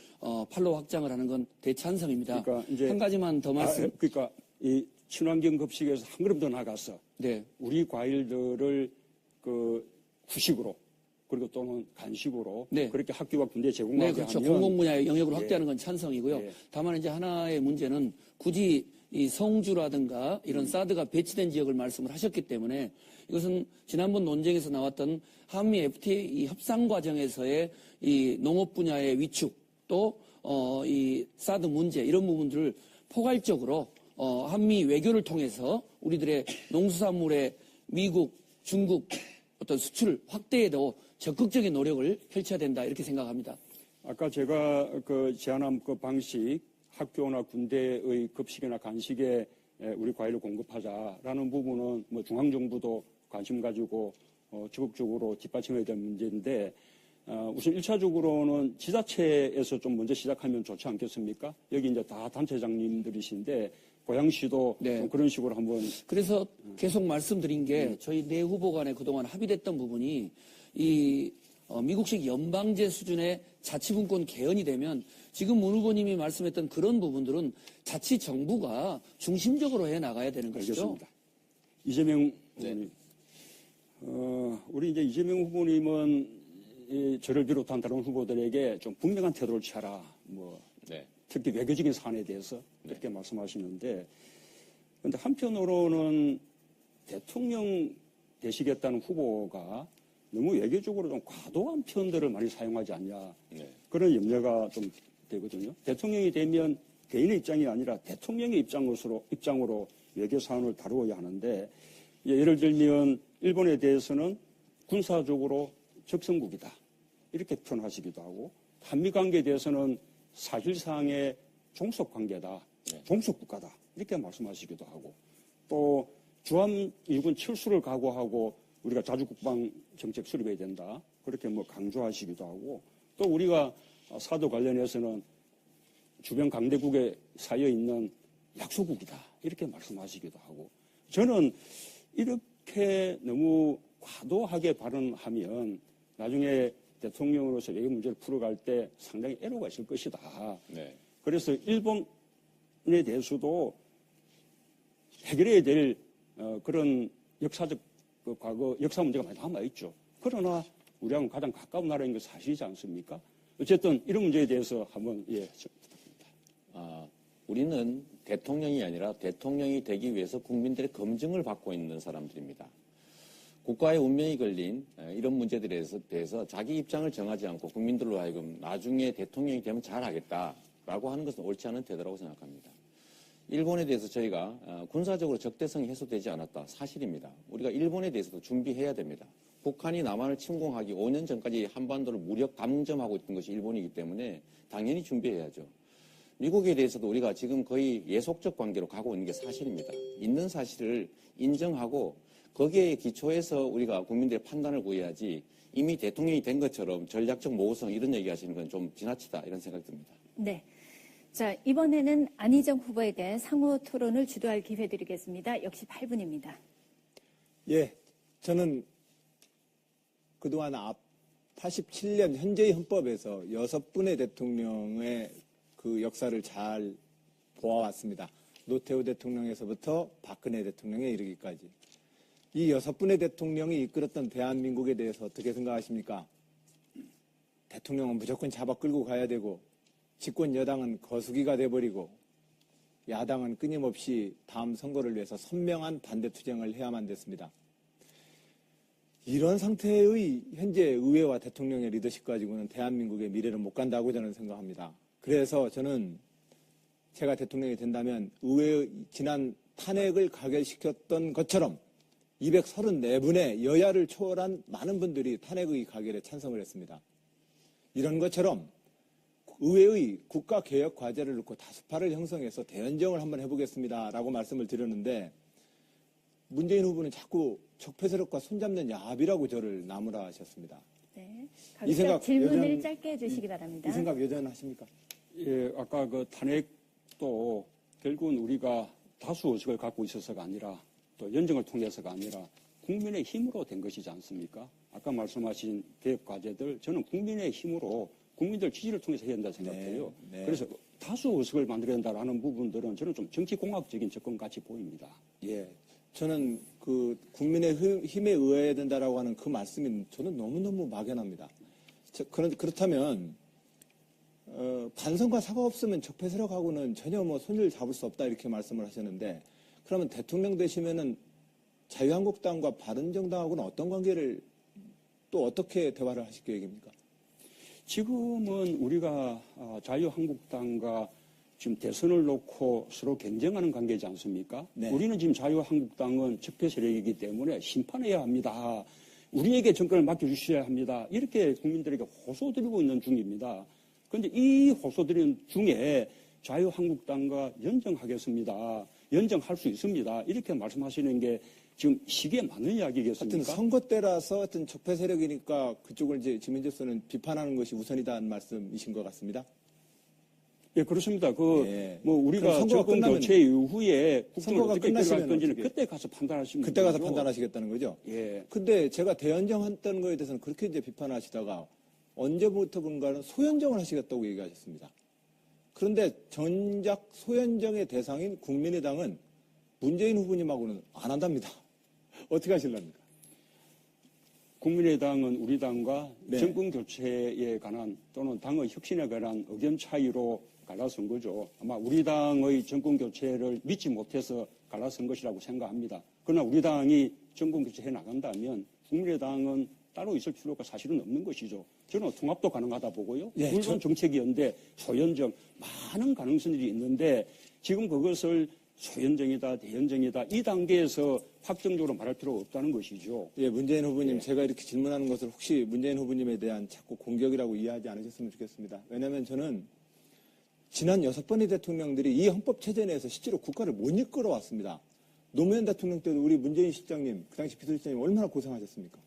판로 확장을 하는 건 대찬성입니다. 그러니까 이제 한 가지만 더 말씀. 그러니까 이 친환경 급식에서 한 걸음 더 나가서 네. 우리 과일들을 후식으로 그리고 또는 간식으로 네. 그렇게 학교와 군대에 네, 제공하게 그렇죠. 하면 공공 분야의 영역으로 예. 확대하는 건 찬성이고요. 예. 다만 이제 하나의 문제는 굳이 이 성주라든가 이런 사드가 배치된 지역을 말씀을 하셨기 때문에 이것은 지난번 논쟁에서 나왔던 한미 FTA 이 협상 과정에서의 이 농업 분야의 위축 또 이 사드 문제 이런 부분들을 포괄적으로 한미 외교를 통해서 우리들의 농수산물의 미국, 중국 어떤 수출 확대에도 적극적인 노력을 펼쳐야 된다 이렇게 생각합니다. 아까 제가 그 제안한 그 방식 학교나 군대의 급식이나 간식에 우리 과일을 공급하자라는 부분은 뭐 중앙정부도 관심 가지고 적극적으로 뒷받침해야 될 문제인데 우선 1차적으로는 지자체에서 좀 먼저 시작하면 좋지 않겠습니까? 여기 이제 다 단체장님들이신데 고양시도 네. 좀 그런 식으로 한번 그래서 계속 말씀드린 게 저희 네 후보 간에 그동안 합의됐던 부분이 이 미국식 연방제 수준의 자치분권 개헌이 되면 지금 문 후보님이 말씀했던 그런 부분들은 자치정부가 중심적으로 해 나가야 되는 것이죠. 알겠습니다. 이재명 후보님. 우리 이제 이재명 후보님은 저를 비롯한 다른 후보들에게 좀 분명한 태도를 취하라. 뭐 네. 특히 외교적인 사안에 대해서 그렇게 말씀하시는데, 그런데 한편으로는 대통령 되시겠다는 후보가 너무 외교적으로 좀 과도한 표현들을 많이 사용하지 않냐 네. 그런 염려가 좀 되거든요. 대통령이 되면 개인의 입장이 아니라 대통령의 입장으로 외교 사안을 다루어야 하는데 예를 들면 일본에 대해서는 군사적으로 적성국이다 이렇게 표현하시기도 하고 한미 관계에 대해서는 사실상의 종속 관계다, 종속 국가다 이렇게 말씀하시기도 하고 또 주한 일군 철수를 각오하고 우리가 자주국방 정책 수립해야 된다 그렇게 뭐 강조하시기도 하고 또 우리가 사도 관련해서는 주변 강대국에 쌓여 있는 약소국이다 이렇게 말씀하시기도 하고 저는 이렇게 너무 과도하게 발언하면 나중에 대통령으로서 외교 문제를 풀어갈 때 상당히 애로가 있을 것이다. 네. 그래서 일본에 대해서도 해결해야 될 그런 역사적 그 과거 역사 문제가 많이 남아 있죠. 그러나 우리하고는 가장 가까운 나라인 게 사실이지 않습니까? 어쨌든 이런 문제에 대해서 한번 부탁드립니다. 우리는 대통령이 아니라 대통령이 되기 위해서 국민들의 검증을 받고 있는 사람들입니다. 국가의 운명이 걸린 이런 문제들에 대해서 자기 입장을 정하지 않고 국민들로 하여금 나중에 대통령이 되면 잘하겠다라고 하는 것은 옳지 않은 태도라고 생각합니다. 일본에 대해서 저희가 군사적으로 적대성이 해소되지 않았다. 사실입니다. 우리가 일본에 대해서도 준비해야 됩니다. 북한이 남한을 침공하기 5년 전까지 한반도를 무력 감점하고 있던 것이 일본이기 때문에 당연히 준비해야죠. 미국에 대해서도 우리가 지금 거의 예속적 관계로 가고 있는 게 사실입니다. 있는 사실을 인정하고 거기에 기초해서 우리가 국민들의 판단을 구해야지 이미 대통령이 된 것처럼 전략적 모호성 이런 얘기 하시는 건 좀 지나치다 이런 생각이 듭니다. 네. 자, 이번에는 안희정 후보에 대한 상호 토론을 주도할 기회 드리겠습니다. 역시 8분입니다. 예, 저는 그동안 87년 현재의 헌법에서 6분의 대통령의 그 역사를 잘 보아왔습니다. 노태우 대통령에서부터 박근혜 대통령에 이르기까지. 이 6분의 대통령이 이끌었던 대한민국에 대해서 어떻게 생각하십니까? 대통령은 무조건 잡아 끌고 가야 되고 집권 여당은 거수기가 돼버리고 야당은 끊임없이 다음 선거를 위해서 선명한 반대 투쟁을 해야만 됐습니다. 이런 상태의 현재 의회와 대통령의 리더십 가지고는 대한민국의 미래를 못 간다고 저는 생각합니다. 그래서 저는 제가 대통령이 된다면 의회의 지난 탄핵을 가결시켰던 것처럼 234분의 여야를 초월한 많은 분들이 탄핵의 가결에 찬성을 했습니다. 이런 것처럼 의회의 국가개혁 과제를 놓고 다수파를 형성해서 대연정을 한번 해보겠습니다라고 말씀을 드렸는데 문재인 후보는 자꾸 적폐세력과 손잡는 야합이라고 저를 나무라하셨습니다. 네. 이 생각 질문을 여전, 짧게 해주시기 바랍니다. 이 생각 여전하십니까? 예, 아까 그 탄핵도 결국은 우리가 다수 의석을 갖고 있어서가 아니라 또 연정을 통해서가 아니라 국민의 힘으로 된 것이지 않습니까? 아까 말씀하신 개혁 과제들 저는 국민의 힘으로 국민들 지지를 통해서 해야 된다고 생각해요. 네. 그래서 다수 의석을 만들어야 된다는 부분들은 저는 좀 정치공학적인 접근 같이 보입니다. 예. 저는 그 국민의 힘에 의해야 된다라고 하는 그 말씀이 저는 너무너무 막연합니다. 그렇다면 반성과 사과 없으면 적폐 세력하고는 전혀 뭐 손을 잡을 수 없다 이렇게 말씀을 하셨는데 그러면 대통령 되시면은 자유한국당과 바른정당하고는 어떤 관계를 또 어떻게 대화를 하실 계획입니까? 지금은 우리가 자유한국당과 지금 대선을 놓고 서로 경쟁하는 관계지 않습니까? 네. 우리는 지금 자유한국당은 적폐 세력이기 때문에 심판해야 합니다. 우리에게 정권을 맡겨주셔야 합니다. 이렇게 국민들에게 호소드리고 있는 중입니다. 그런데 이 호소드리는 중에 자유한국당과 연정하겠습니다. 연정할 수 있습니다. 이렇게 말씀하시는 게 지금 시기에 맞는 이야기겠습니까? 하여튼 선거 때라서 하여튼 적폐 세력이니까 그쪽을 이제 지금 현재로서는 비판하는 것이 우선이다는 말씀이신 것 같습니다. 예, 그렇습니다. 예. 뭐 우리가 정권 교체 이후에 국정을 어떻게 끌어갈 건지는 그때 가서 판단하시면 그때 가서 되죠. 판단하시겠다는 거죠? 예. 근데 제가 대연정했다는 거에 대해서는 그렇게 이제 비판하시다가 언제부터인가는 소연정을 하시겠다고 얘기하셨습니다. 그런데 정작 소연정의 대상인 국민의당은 문재인 후보님하고는 안 한답니다. 어떻게 하실랍니까? 국민의당은 우리 당과 네. 정권 교체에 관한 또는 당의 혁신에 관한 의견 차이로 갈라선 거죠. 아마 우리 당의 정권 교체를 믿지 못해서 갈라선 것이라고 생각합니다. 그러나 우리 당이 정권 교체해 나간다면 국민의당은 따로 있을 필요가 사실은 없는 것이죠. 저는 통합도 가능하다 보고요. 예, 물론 정책이었는데 소연정 많은 가능성들이 있는데 지금 그것을 소연정이다, 대연정이다 이 단계에서 확정적으로 말할 필요가 없다는 것이죠. 예, 문재인 후보님 예. 제가 이렇게 질문하는 것을 혹시 문재인 후보님에 대한 자꾸 공격이라고 이해하지 않으셨으면 좋겠습니다. 왜냐하면 저는 지난 6번의 대통령들이 이 헌법 체제 내에서 실제로 국가를 못 이끌어 왔습니다. 노무현 대통령 때도 우리 문재인 실장님, 그 당시 비서실장님 얼마나 고생하셨습니까?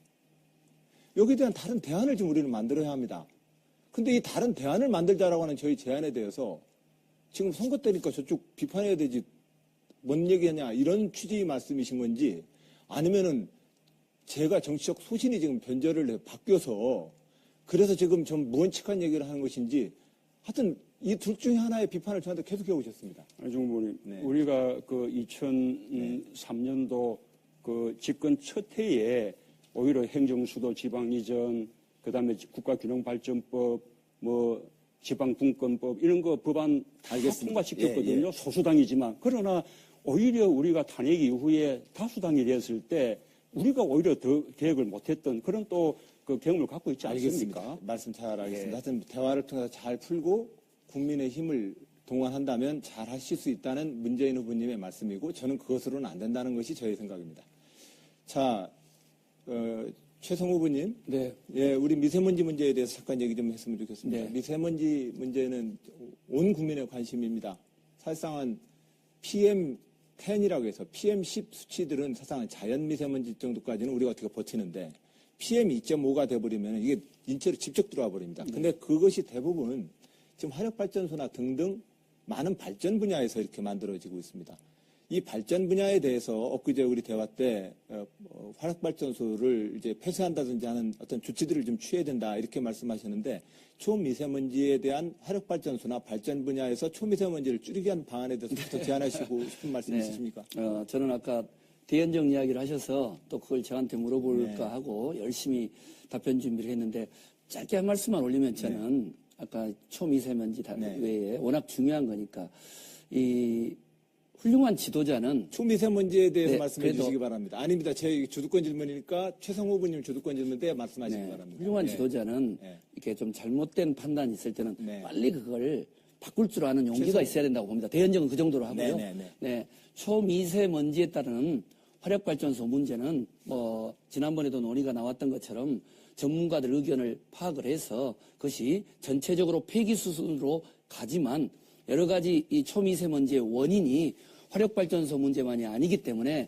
여기에 대한 다른 대안을 좀 우리는 만들어야 합니다. 근데 이 다른 대안을 만들자라고 하는 저희 제안에 대해서 지금 선거 때니까 저쪽 비판해야 되지 뭔 얘기하냐 이런 취지의 말씀이신 건지 아니면은 제가 정치적 소신이 지금 변절을 바뀌어서 그래서 지금 좀 무언측한 얘기를 하는 것인지 하여튼 이 둘 중에 하나의 비판을 저한테 계속해 오셨습니다. 안종 후보님, 네. 우리가 그 2003년도 그 집권 첫 해에 오히려 행정수도 지방 이전, 그다음에 국가균형발전법, 뭐 지방분권법 이런 거 법안 다 통과시켰거든요. 예. 소수당이지만 그러나 오히려 우리가 탄핵 이후에 다수당이 됐을 때 우리가 오히려 더 계획을 못했던 그런 또 그 경험을 갖고 있지 않습니까? 알겠습니다. 말씀 잘 알겠습니다. 예. 하여튼 대화를 통해서 잘 풀고 국민의 힘을 동원한다면 잘 하실 수 있다는 문재인 후보님의 말씀이고 저는 그것으로는 안 된다는 것이 저의 생각입니다. 자, 최성 후보님. 네. 예, 우리 미세먼지 문제에 대해서 잠깐 얘기 좀 했으면 좋겠습니다. 네. 미세먼지 문제는 온 국민의 관심입니다. 사실상은 PM10이라고 해서 PM10 수치들은 사실상 자연 미세먼지 정도까지는 우리가 어떻게 버티는데 PM2.5가 돼버리면 이게 인체로 직접 들어와 버립니다. 근데 그것이 대부분 지금 화력발전소나 등등 많은 발전 분야에서 이렇게 만들어지고 있습니다. 이 발전 분야에 대해서 엊그제 우리 대화 때 화력발전소를 이제 폐쇄한다든지 하는 어떤 조치들을 좀 취해야 된다 이렇게 말씀하셨는데 초미세먼지에 대한 화력발전소나 발전 분야에서 초미세먼지를 줄이게 하는 방안에 대해서 더 제안하시고 싶은 말씀 있으십니까? 저는 아까 대연정 이야기를 하셔서 또 그걸 저한테 물어볼까 네. 하고 열심히 답변 준비를 했는데 짧게 한 말씀만 올리면 저는 아까 초미세먼지 네. 외에 워낙 중요한 거니까 이 훌륭한 지도자는 초미세먼지에 대해서 네, 말씀해 그래도- 주시기 바랍니다. 아닙니다. 제 주도권 질문이니까 최성 후보님 주도권 질문 때 말씀하시기 네, 바랍니다. 훌륭한 네. 지도자는 네. 이렇게 좀 잘못된 판단이 있을 때는 네. 빨리 그걸 바꿀 줄 아는 용기가 최소- 있어야 된다고 봅니다. 대연정은 그 정도로 하고요. 네. 초미세먼지에 따른 화력발전소 문제는 지난번에도 논의가 나왔던 것처럼 전문가들 의견을 파악을 해서 그것이 전체적으로 폐기 수순으로 가지만 여러 가지 이 초미세먼지의 원인이 화력발전소 문제만이 아니기 때문에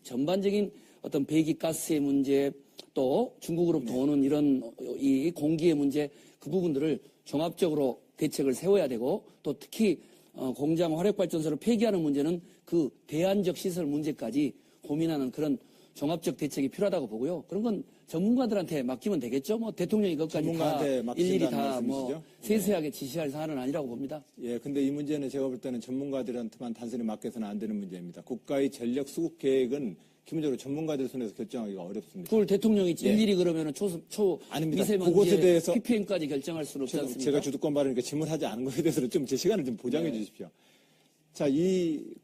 전반적인 어떤 배기가스의 문제 또 중국으로부터 오는 이런 이 공기의 문제 그 부분들을 종합적으로 대책을 세워야 되고 또 특히 공장 화력발전소를 폐기하는 문제는 그 대안적 시설 문제까지 고민하는 그런 종합적 대책이 필요하다고 보고요. 그런 건 전문가들한테 맡기면 되겠죠. 뭐 대통령이 그것까지 다 전문가한테 맡긴다는 일일이 다 뭐 말씀이시죠? 세세하게 지시할 사안은 아니라고 봅니다. 예, 근데 이 문제는 제가 볼 때는 전문가들한테만 단순히 맡겨서는 안 되는 문제입니다. 국가의 전력 수급 계획은 기본적으로 전문가들 손에서 결정하기가 어렵습니다. 그걸 대통령이 일일이 그러면은 아닙니다. 그것에 미세먼지 대해서 PPM까지 결정할 수는 없지 않습니까? 제가 주도권 발언이니까 질문하지 않은 것에 대해서는 좀 제 시간을 좀 보장해 주십시오. 자,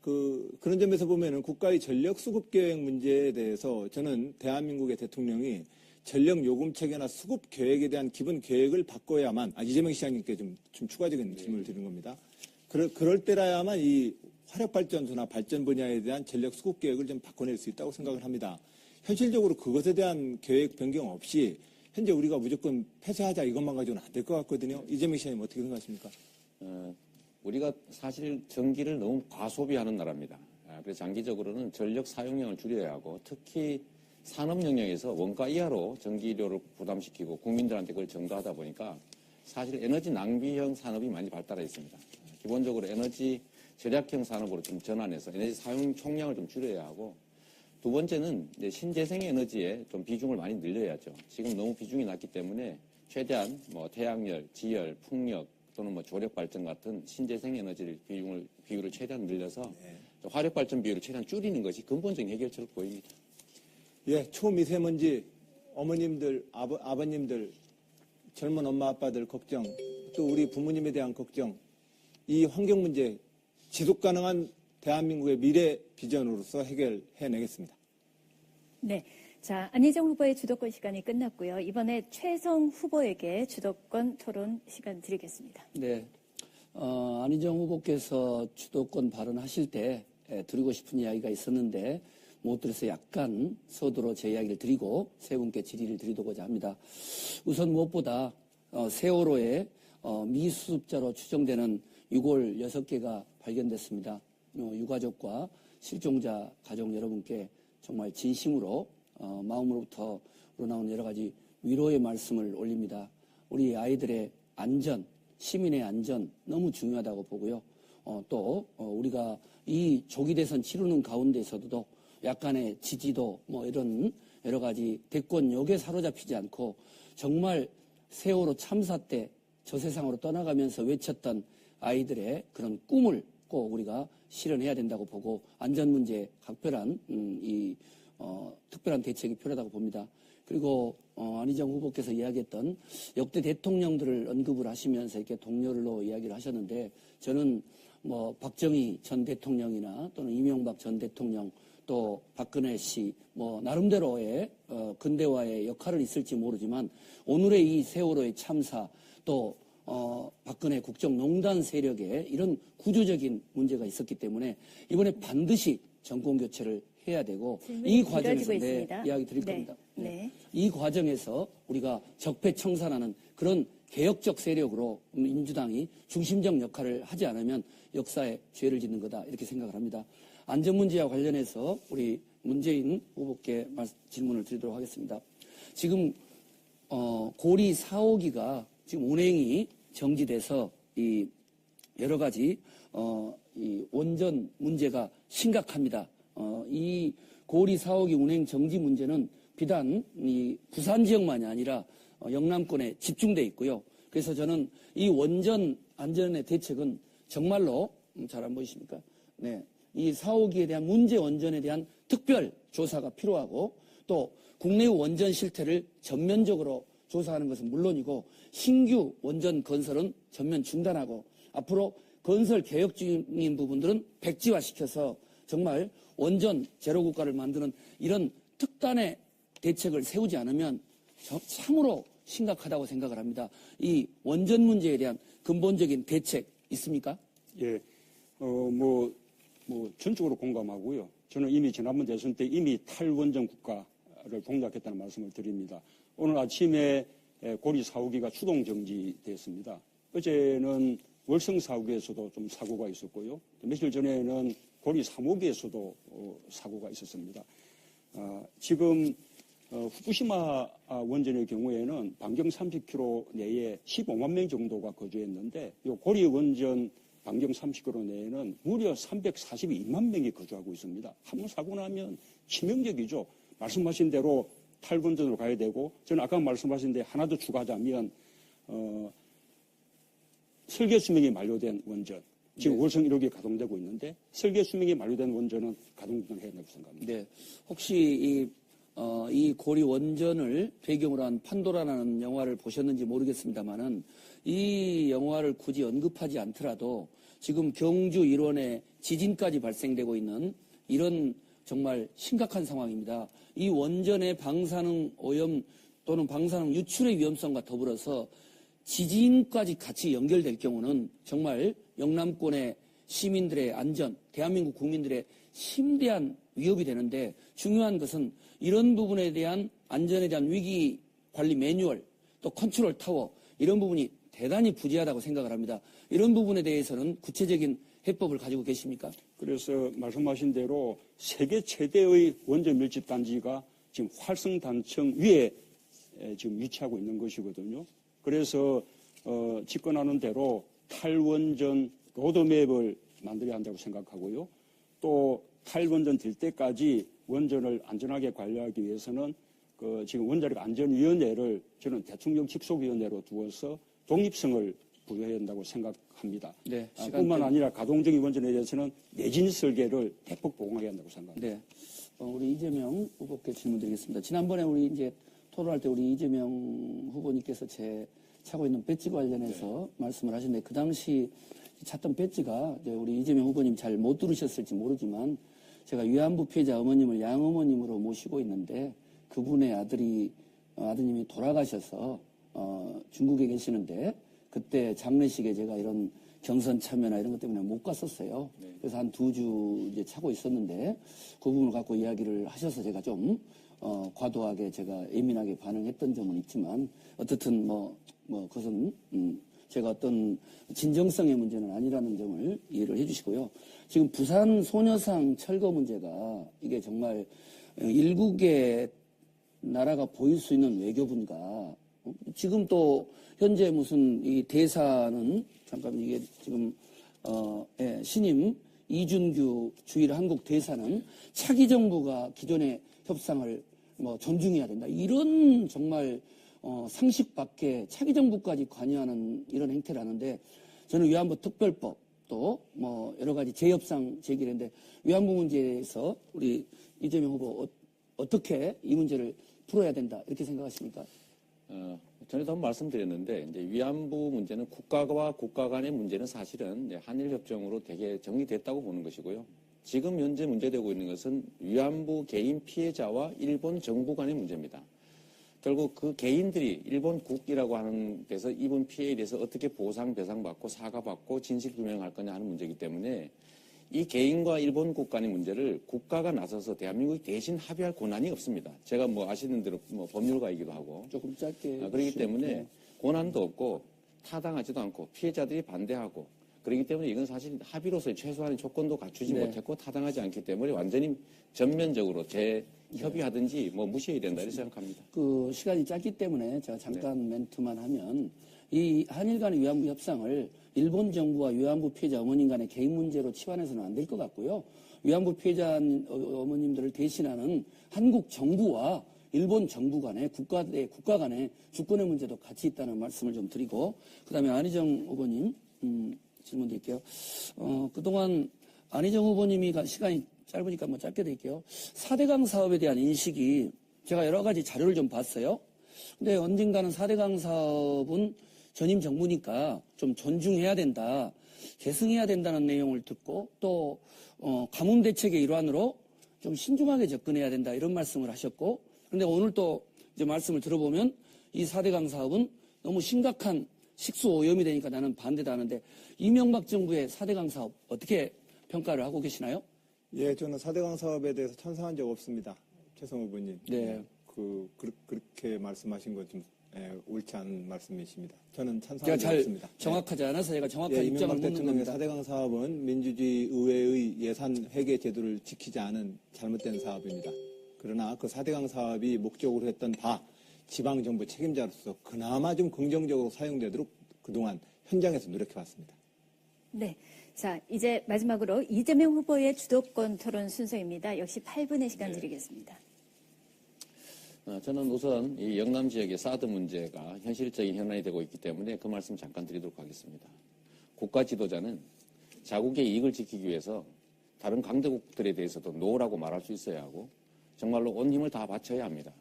그런 점에서 보면은 국가의 전력 수급 계획 문제에 대해서 저는 대한민국의 대통령이 전력 요금 체계나 수급 계획에 대한 기본 계획을 바꿔야만, 이재명 시장님께 좀 추가적인 질문을 드리는 겁니다. 그럴 때라야만 이 화력발전소나 발전 분야에 대한 전력 수급 계획을 좀 바꿔낼 수 있다고 생각을 합니다. 현실적으로 그것에 대한 계획 변경 없이 현재 우리가 무조건 폐쇄하자 이것만 가지고는 안 될 것 같거든요. 이재명 시장님 어떻게 생각하십니까? 우리가 사실 전기를 너무 과소비하는 나라입니다. 그래서 장기적으로는 전력 사용량을 줄여야 하고 특히 산업 영역에서 원가 이하로 전기료를 부담시키고 국민들한테 그걸 전가하다 보니까 사실 에너지 낭비형 산업이 많이 발달해 있습니다. 기본적으로 에너지 절약형 산업으로 좀 전환해서 에너지 사용 총량을 좀 줄여야 하고 두 번째는 이제 신재생 에너지에 좀 비중을 많이 늘려야죠. 지금 너무 비중이 낮기 때문에 최대한 뭐 태양열, 지열, 풍력 또는 뭐 조력 발전 같은 신재생 에너지를 비율을 최대한 늘려서 화력 발전 비율을 최대한 줄이는 것이 근본적인 해결책을 보입니다. 예, 초미세먼지 어머님들, 아버님들, 젊은 엄마 아빠들 걱정, 또 우리 부모님에 대한 걱정, 이 환경 문제 지속 가능한 대한민국의 미래 비전으로서 해결해내겠습니다. 네. 자, 안희정 후보의 주도권 시간이 끝났고요. 이번에 최성 후보에게 주도권 토론 시간 드리겠습니다. 네. 안희정 후보께서 주도권 발언하실 때 드리고 싶은 이야기가 있었는데 못 들어서 약간 서두로 제 이야기를 드리고 세 분께 질의를 드리고자 합니다. 우선 무엇보다 세월호에 미수습자로 추정되는 유골 6개가 발견됐습니다. 유가족과 실종자 가족 여러분께 정말 진심으로 마음으로부터 우러나온 여러 가지 위로의 말씀을 올립니다. 우리 아이들의 안전, 시민의 안전 너무 중요하다고 보고요. 또 우리가 이 조기 대선 치르는 가운데서도 약간의 지지도 뭐 이런 여러 가지 대권 욕에 사로잡히지 않고 정말 세월호 참사 때 저 세상으로 떠나가면서 외쳤던 아이들의 그런 꿈을 꼭 우리가 실현해야 된다고 보고 안전 문제에 각별한 특별한 대책이 필요하다고 봅니다. 그리고 안희정 후보께서 이야기했던 역대 대통령들을 언급을 하시면서 이렇게 동료로 이야기를 하셨는데 저는 뭐 박정희 전 대통령이나 또는 이명박 전 대통령 또 박근혜 씨 뭐 나름대로의 근대화의 역할은 있을지 모르지만 오늘의 이 세월호의 참사 또 박근혜 국정농단 세력의 이런 구조적인 문제가 있었기 때문에 이번에 반드시 정권 교체를 해야 되고 이 과정에서 이야기 드릴 겁니다. 네. 이 과정에서 우리가 적폐청산하는 그런 개혁적 세력으로 민주당이 중심적 역할을 하지 않으면 역사에 죄를 짓는 거다 이렇게 생각을 합니다. 안전 문제와 관련해서 우리 문재인 후보께 질문을 드리도록 하겠습니다. 지금 고리 4호기가 지금 운행이 정지돼서 이 여러 가지 이 원전 문제가 심각합니다. 이 고리 4호기 운행 정지 문제는 비단 이 부산 지역만이 아니라 영남권에 집중돼 있고요. 그래서 저는 이 원전 안전의 대책은 정말로 잘 안 보이십니까? 네, 이 4호기에 대한 문제 원전에 대한 특별 조사가 필요하고 또 국내 원전 실태를 전면적으로 조사하는 것은 물론이고 신규 원전 건설은 전면 중단하고 앞으로 건설 계획 중인 부분들은 백지화시켜서 정말 원전 제로 국가를 만드는 이런 특단의 대책을 세우지 않으면 참으로 심각하다고 생각을 합니다. 이 원전 문제에 대한 근본적인 대책 있습니까? 예, 전적으로 공감하고요. 저는 이미 지난번 대선 때 이미 탈원전 국가를 공약했다는 말씀을 드립니다. 오늘 아침에 고리 4호기가 수동 정지됐습니다. 어제는 월성 4호기에서도 좀 사고가 있었고요. 며칠 전에는 고리 3호기에서도 사고가 있었습니다. 지금 후쿠시마 원전의 경우에는 반경 30km 내에 15만 명 정도가 거주했는데 이 고리 원전 반경 30km 내에는 무려 342만 명이 거주하고 있습니다. 한번 사고 나면 치명적이죠. 말씀하신 대로 탈원전으로 가야 되고, 저는 아까 말씀하신 데 하나 더 추가하자면 설계 수명이 만료된 원전, 지금 월성 1호기 가동되고 있는데 설계 수명이 만료된 원전은 가동해야 된다고 생각합니다. 네. 혹시 이 고리 원전을 배경으로 한 판도라라는 영화를 보셨는지 모르겠습니다만은 이 영화를 굳이 언급하지 않더라도 지금 경주 일원에 지진까지 발생되고 있는 이런 정말 심각한 상황입니다. 이 원전의 방사능 오염 또는 방사능 유출의 위험성과 더불어서 지진까지 같이 연결될 경우는 정말 영남권의 시민들의 안전, 대한민국 국민들의 심대한 위협이 되는데 중요한 것은 이런 부분에 대한 안전에 대한 위기 관리 매뉴얼 또 컨트롤 타워 이런 부분이 대단히 부재하다고 생각을 합니다. 이런 부분에 대해서는 구체적인 해법을 가지고 계십니까? 그래서 말씀하신 대로 세계 최대의 원전 밀집 단지가 지금 활성단청 위에 지금 위치하고 있는 것이거든요. 그래서 집권하는 대로 탈원전 로드맵을 만들어야 한다고 생각하고요. 또 탈원전 될 때까지 원전을 안전하게 관리하기 위해서는 지금 원자력 안전위원회를 저는 대통령 직속위원회로 두어서 독립성을 부여해야 한다고 생각합니다. 네, 뿐만 아니라 가동적인 원전에 대해서는 내진 설계를 대폭 보강해야 한다고 생각합니다. 네. 우리 이재명 후보께 질문드리겠습니다. 지난번에 우리 이제 토론할 때 우리 이재명 후보님께서 제 차고 있는 배지 관련해서 말씀을 하셨는데 그 당시 찾던 배지가 이제 우리 이재명 후보님 잘 못 들으셨을지 모르지만 제가 위안부 피해자 어머님을 양어머님으로 모시고 있는데 그분의 아드님이 돌아가셔서 중국에 계시는데 그때 장례식에 제가 이런 경선 참여나 이런 것 때문에 못 갔었어요. 그래서 한 2주 이제 차고 있었는데 그 부분을 갖고 이야기를 하셔서 제가 좀 과도하게 제가 예민하게 반응했던 점은 있지만 어떻든 그것은 제가 어떤 진정성의 문제는 아니라는 점을 이해를 해주시고요. 지금 부산 소녀상 철거 문제가 이게 정말 일국의 나라가 보일 수 있는 외교분과 지금 또 현재 무슨 이 대사는 잠깐 이게 지금 신임 이준규 주일 한국 대사는 차기 정부가 기존의 협상을 존중해야 된다. 이런 정말 상식 밖에 차기 정부까지 관여하는 이런 행태를 하는데 저는 위안부 특별법 또 여러 가지 재협상 제기를 했는데 위안부 문제에서 우리 이재명 후보 어떻게 이 문제를 풀어야 된다 이렇게 생각하십니까? 전에도 한번 말씀드렸는데 이제 위안부 문제는 국가와 국가 간의 문제는 사실은 한일 협정으로 되게 정리됐다고 보는 것이고요. 지금 현재 문제되고 있는 것은 위안부 개인 피해자와 일본 정부 간의 문제입니다. 결국 그 개인들이 일본국이라고 하는 데서 입은 피해에 대해서 어떻게 보상, 배상받고 사과받고 진실규명할 거냐 하는 문제이기 때문에 이 개인과 일본국 간의 문제를 국가가 나서서 대한민국이 대신 합의할 권한이 없습니다. 제가 아시는 대로 법률가이기도 하고 조금 짧게 그렇기 때문에 권한도 없고 타당하지도 않고 피해자들이 반대하고 그렇기 때문에 이건 사실 합의로서의 최소한의 조건도 갖추지 못했고 타당하지 않기 때문에 완전히 전면적으로 재협의하든지 무시해야 된다 이렇게 생각합니다. 그 시간이 짧기 때문에 제가 잠깐 멘트만 하면 이 한일 간의 위안부 협상을 일본 정부와 위안부 피해자 어머님 간의 개인 문제로 치환해서는 안 될 것 같고요. 위안부 피해자 어머님들을 대신하는 한국 정부와 일본 정부 간의 국가 간의 주권의 문제도 같이 있다는 말씀을 좀 드리고 그다음에 안희정 후보님 질문 드릴게요. 그동안 안희정 후보님이 시간이 짧으니까 짧게 드릴게요. 4대강 사업에 대한 인식이 제가 여러 가지 자료를 좀 봤어요. 근데 언젠가는 4대강 사업은 전임 정부니까 좀 존중해야 된다, 계승해야 된다는 내용을 듣고 또 가뭄 대책의 일환으로 좀 신중하게 접근해야 된다 이런 말씀을 하셨고 그런데 오늘 또 이제 말씀을 들어보면 이 4대강 사업은 너무 심각한 식수 오염이 되니까 나는 반대다 하는데 이명박 정부의 4대강 사업 어떻게 평가를 하고 계시나요? 예, 저는 4대강 사업에 대해서 찬성한 적 없습니다. 최성 후보님. 네. 그렇게 말씀하신 건 좀 옳지 않은 말씀이십니다. 저는 제가 찬성한 적 잘 없습니다. 정확하지 않아서 제가 정확한 입장을 이명박 묻는 대통령의 겁니다. 4대강 사업은 민주주의 의회의 예산 회계 제도를 지키지 않은 잘못된 사업입니다. 그러나 그 4대강 사업이 목적으로 했던 바 지방정부 책임자로서 그나마 좀 긍정적으로 사용되도록 그동안 현장에서 노력해왔습니다. 네. 자, 이제 마지막으로 이재명 후보의 주도권 토론 순서입니다. 역시 8분의 시간 드리겠습니다. 저는 우선 이 영남 지역의 사드 문제가 현실적인 현안이 되고 있기 때문에 그 말씀 잠깐 드리도록 하겠습니다. 국가 지도자는 자국의 이익을 지키기 위해서 다른 강대국들에 대해서도 노라고 말할 수 있어야 하고 정말로 온 힘을 다 바쳐야 합니다.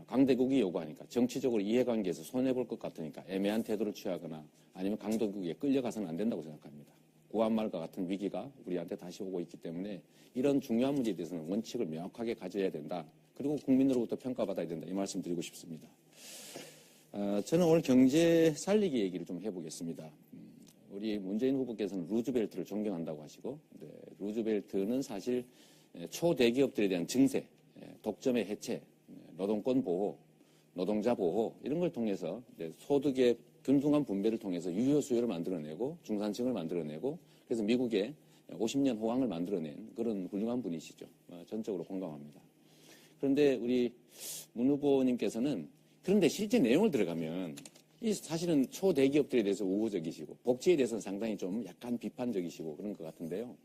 강대국이 요구하니까 정치적으로 이해관계에서 손해볼 것 같으니까 애매한 태도를 취하거나 아니면 강대국에 끌려가서는 안 된다고 생각합니다. 구한말과 같은 위기가 우리한테 다시 오고 있기 때문에 이런 중요한 문제에 대해서는 원칙을 명확하게 가져야 된다. 그리고 국민으로부터 평가받아야 된다. 이 말씀 드리고 싶습니다. 저는 오늘 경제 살리기 얘기를 좀 해보겠습니다. 우리 문재인 후보께서는 루즈벨트를 존경한다고 하시고, 루즈벨트는 사실 초대기업들에 대한 증세, 독점의 해체, 노동권 보호, 노동자 보호 이런 걸 통해서 소득의 균등한 분배를 통해서 유효 수요를 만들어내고 중산층을 만들어내고 그래서 미국의 50년 호황을 만들어낸 그런 훌륭한 분이시죠. 전적으로 공감합니다. 그런데 우리 문 후보님께서는 그런데 실제 내용을 들어가면 이 사실은 초대기업들에 대해서 우호적이시고 복지에 대해서는 상당히 좀 약간 비판적이시고 그런 것 같은데요.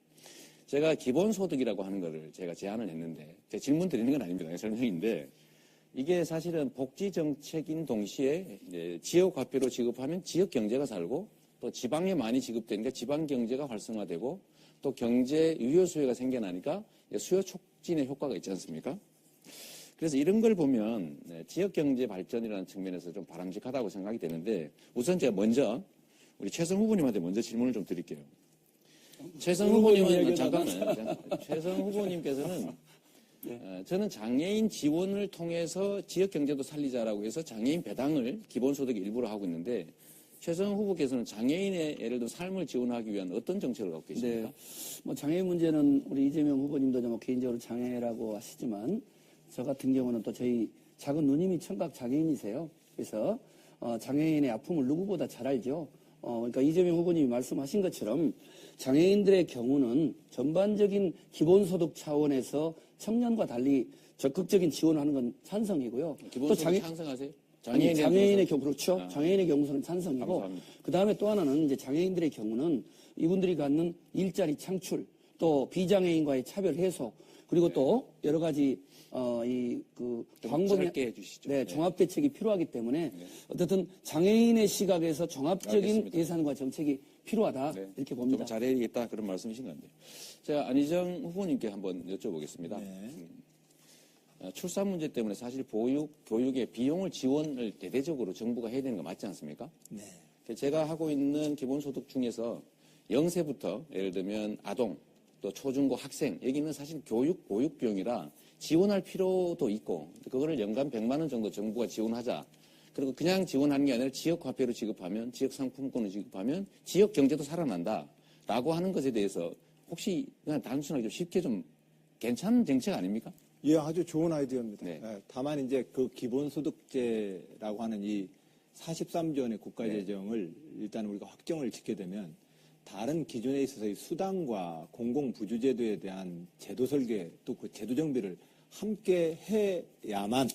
제가 기본소득이라고 하는 거를 제가 제안을 했는데 제 질문 드리는 건 아닙니다. 설명인데 이게 사실은 복지 정책인 동시에 지역 화폐로 지급하면 지역 경제가 살고 또 지방에 많이 지급되니까 지방 경제가 활성화되고 또 경제 유효 수요가 생겨나니까 수요 촉진의 효과가 있지 않습니까? 그래서 이런 걸 보면 지역 경제 발전이라는 측면에서 좀 바람직하다고 생각이 되는데 우선 제가 먼저 우리 최성 후보님한테 먼저 질문을 좀 드릴게요. 최성 후보님은 잠깐만요. 최성 후보님께서는 저는 장애인 지원을 통해서 지역 경제도 살리자라고 해서 장애인 배당을 기본소득의 일부로 하고 있는데 최성 후보께서는 장애인의 예를 들어 삶을 지원하기 위한 어떤 정책을 갖고 계십니까? 네. 뭐 장애인 문제는 우리 이재명 후보님도 뭐 개인적으로 장애라고 하시지만 저 같은 경우는 또 저희 작은 누님이 청각 장애인이세요. 그래서 장애인의 아픔을 누구보다 잘 알죠. 그러니까 이재명 후보님이 말씀하신 것처럼 장애인들의 경우는 전반적인 기본소득 차원에서 청년과 달리 적극적인 지원을 하는 건 찬성이고요. 기본소득 찬성하세요? 장애인의 경우 그렇죠. 장애인의 경우는 찬성이고 감사합니다. 그 다음에 또 하나는 이제 장애인들의 경우는 이분들이 갖는 일자리 창출 또 비장애인과의 차별 해소 그리고 또 여러 가지 짧게 해주시죠. 네, 종합 대책이 필요하기 때문에 어쨌든 장애인의 시각에서 종합적인 알겠습니다. 예산과 정책이 필요하다 이렇게 봅니다. 좀 잘해야겠다 그런 말씀이신 건데. 제가 안희정 후보님께 한번 여쭤보겠습니다. 출산 문제 때문에 사실 보육, 교육의 비용을 지원을 대대적으로 정부가 해야 되는 거 맞지 않습니까? 네. 제가 하고 있는 기본소득 중에서 0세부터 예를 들면 아동, 또 초중고 학생, 여기는 사실 교육, 보육 비용이라 지원할 필요도 있고, 그거를 연간 100만 원 정도 정부가 지원하자. 그리고 그냥 지원하는 게 아니라 지역 화폐로 지급하면, 지역 상품권을 지급하면 지역 경제도 살아난다. 라고 하는 것에 대해서 혹시 그냥 단순하게 좀 쉽게 좀 괜찮은 정책 아닙니까? 예, 아주 좋은 아이디어입니다. 네. 다만 이제 그 기본소득제라고 하는 이 43조 원의 국가재정을 일단 우리가 확정을 짓게 되면 다른 기존에 있어서의 수당과 공공부주제도에 대한 제도 설계 또 그 제도 정비를 함께 해야만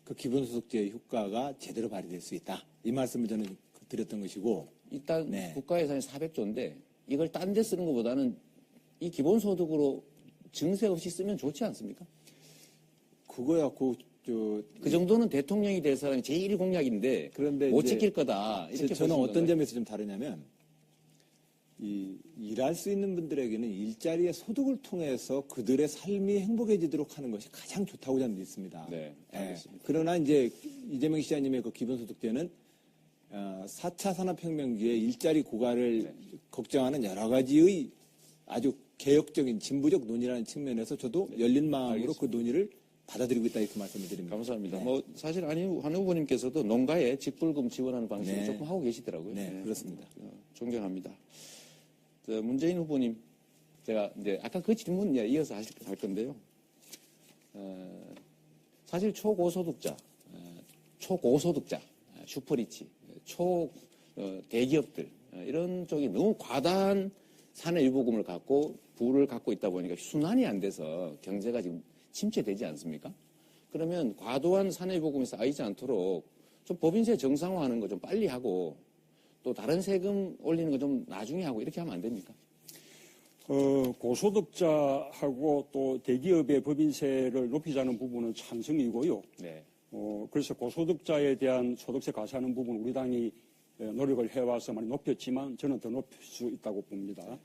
그 기본소득제의 효과가 제대로 발휘될 수 있다. 이 말씀을 저는 드렸던 것이고 일단 국가 예산이 400조인데 이걸 딴 데 쓰는 것보다는 이 기본소득으로 증세 없이 쓰면 좋지 않습니까? 그거야 그 정도는 대통령이 될 사람이 제1위 공약인데 그런데 못 이제 지킬 거다. 이렇게 저는 보시는 어떤 건가요? 점에서 좀 다르냐면 일할 수 있는 분들에게는 일자리의 소득을 통해서 그들의 삶이 행복해지도록 하는 것이 가장 좋다고 저는 믿습니다. 네, 알겠습니다. 그러나 이제 이재명 시장님의 그 기본소득제는 4차 산업혁명기에 일자리 고갈을 걱정하는 여러 가지의 아주 개혁적인 진보적 논의라는 측면에서 저도 열린 마음으로 그 논의를 받아들이고 있다 이렇게 말씀을 드립니다. 감사합니다. 네. 뭐 사실 한 후보님께서도 농가에 직불금 지원하는 방식을 네. 조금 하고 계시더라고요. 네, 그렇습니다. 존경합니다. 문재인 후보님, 제가 이제 아까 그 질문 이어서 할 건데요. 사실 초고소득자, 슈퍼리치, 대기업들 이런 쪽이 너무 과다한 산해유보금을 갖고 부를 갖고 있다 보니까 순환이 안 돼서 경제가 지금 침체되지 않습니까? 그러면 과도한 산해유보금이 쌓이지 않도록 좀 법인세 정상화하는 거 좀 빨리 하고 또 다른 세금 올리는 거 좀 나중에 하고 이렇게 하면 안 됩니까? 고소득자하고 또 대기업의 법인세를 높이자는 부분은 찬성이고요. 네. 그래서 고소득자에 대한 소득세 과세하는 부분 우리 당이 노력을 해와서 많이 높였지만 저는 더 높일 수 있다고 봅니다.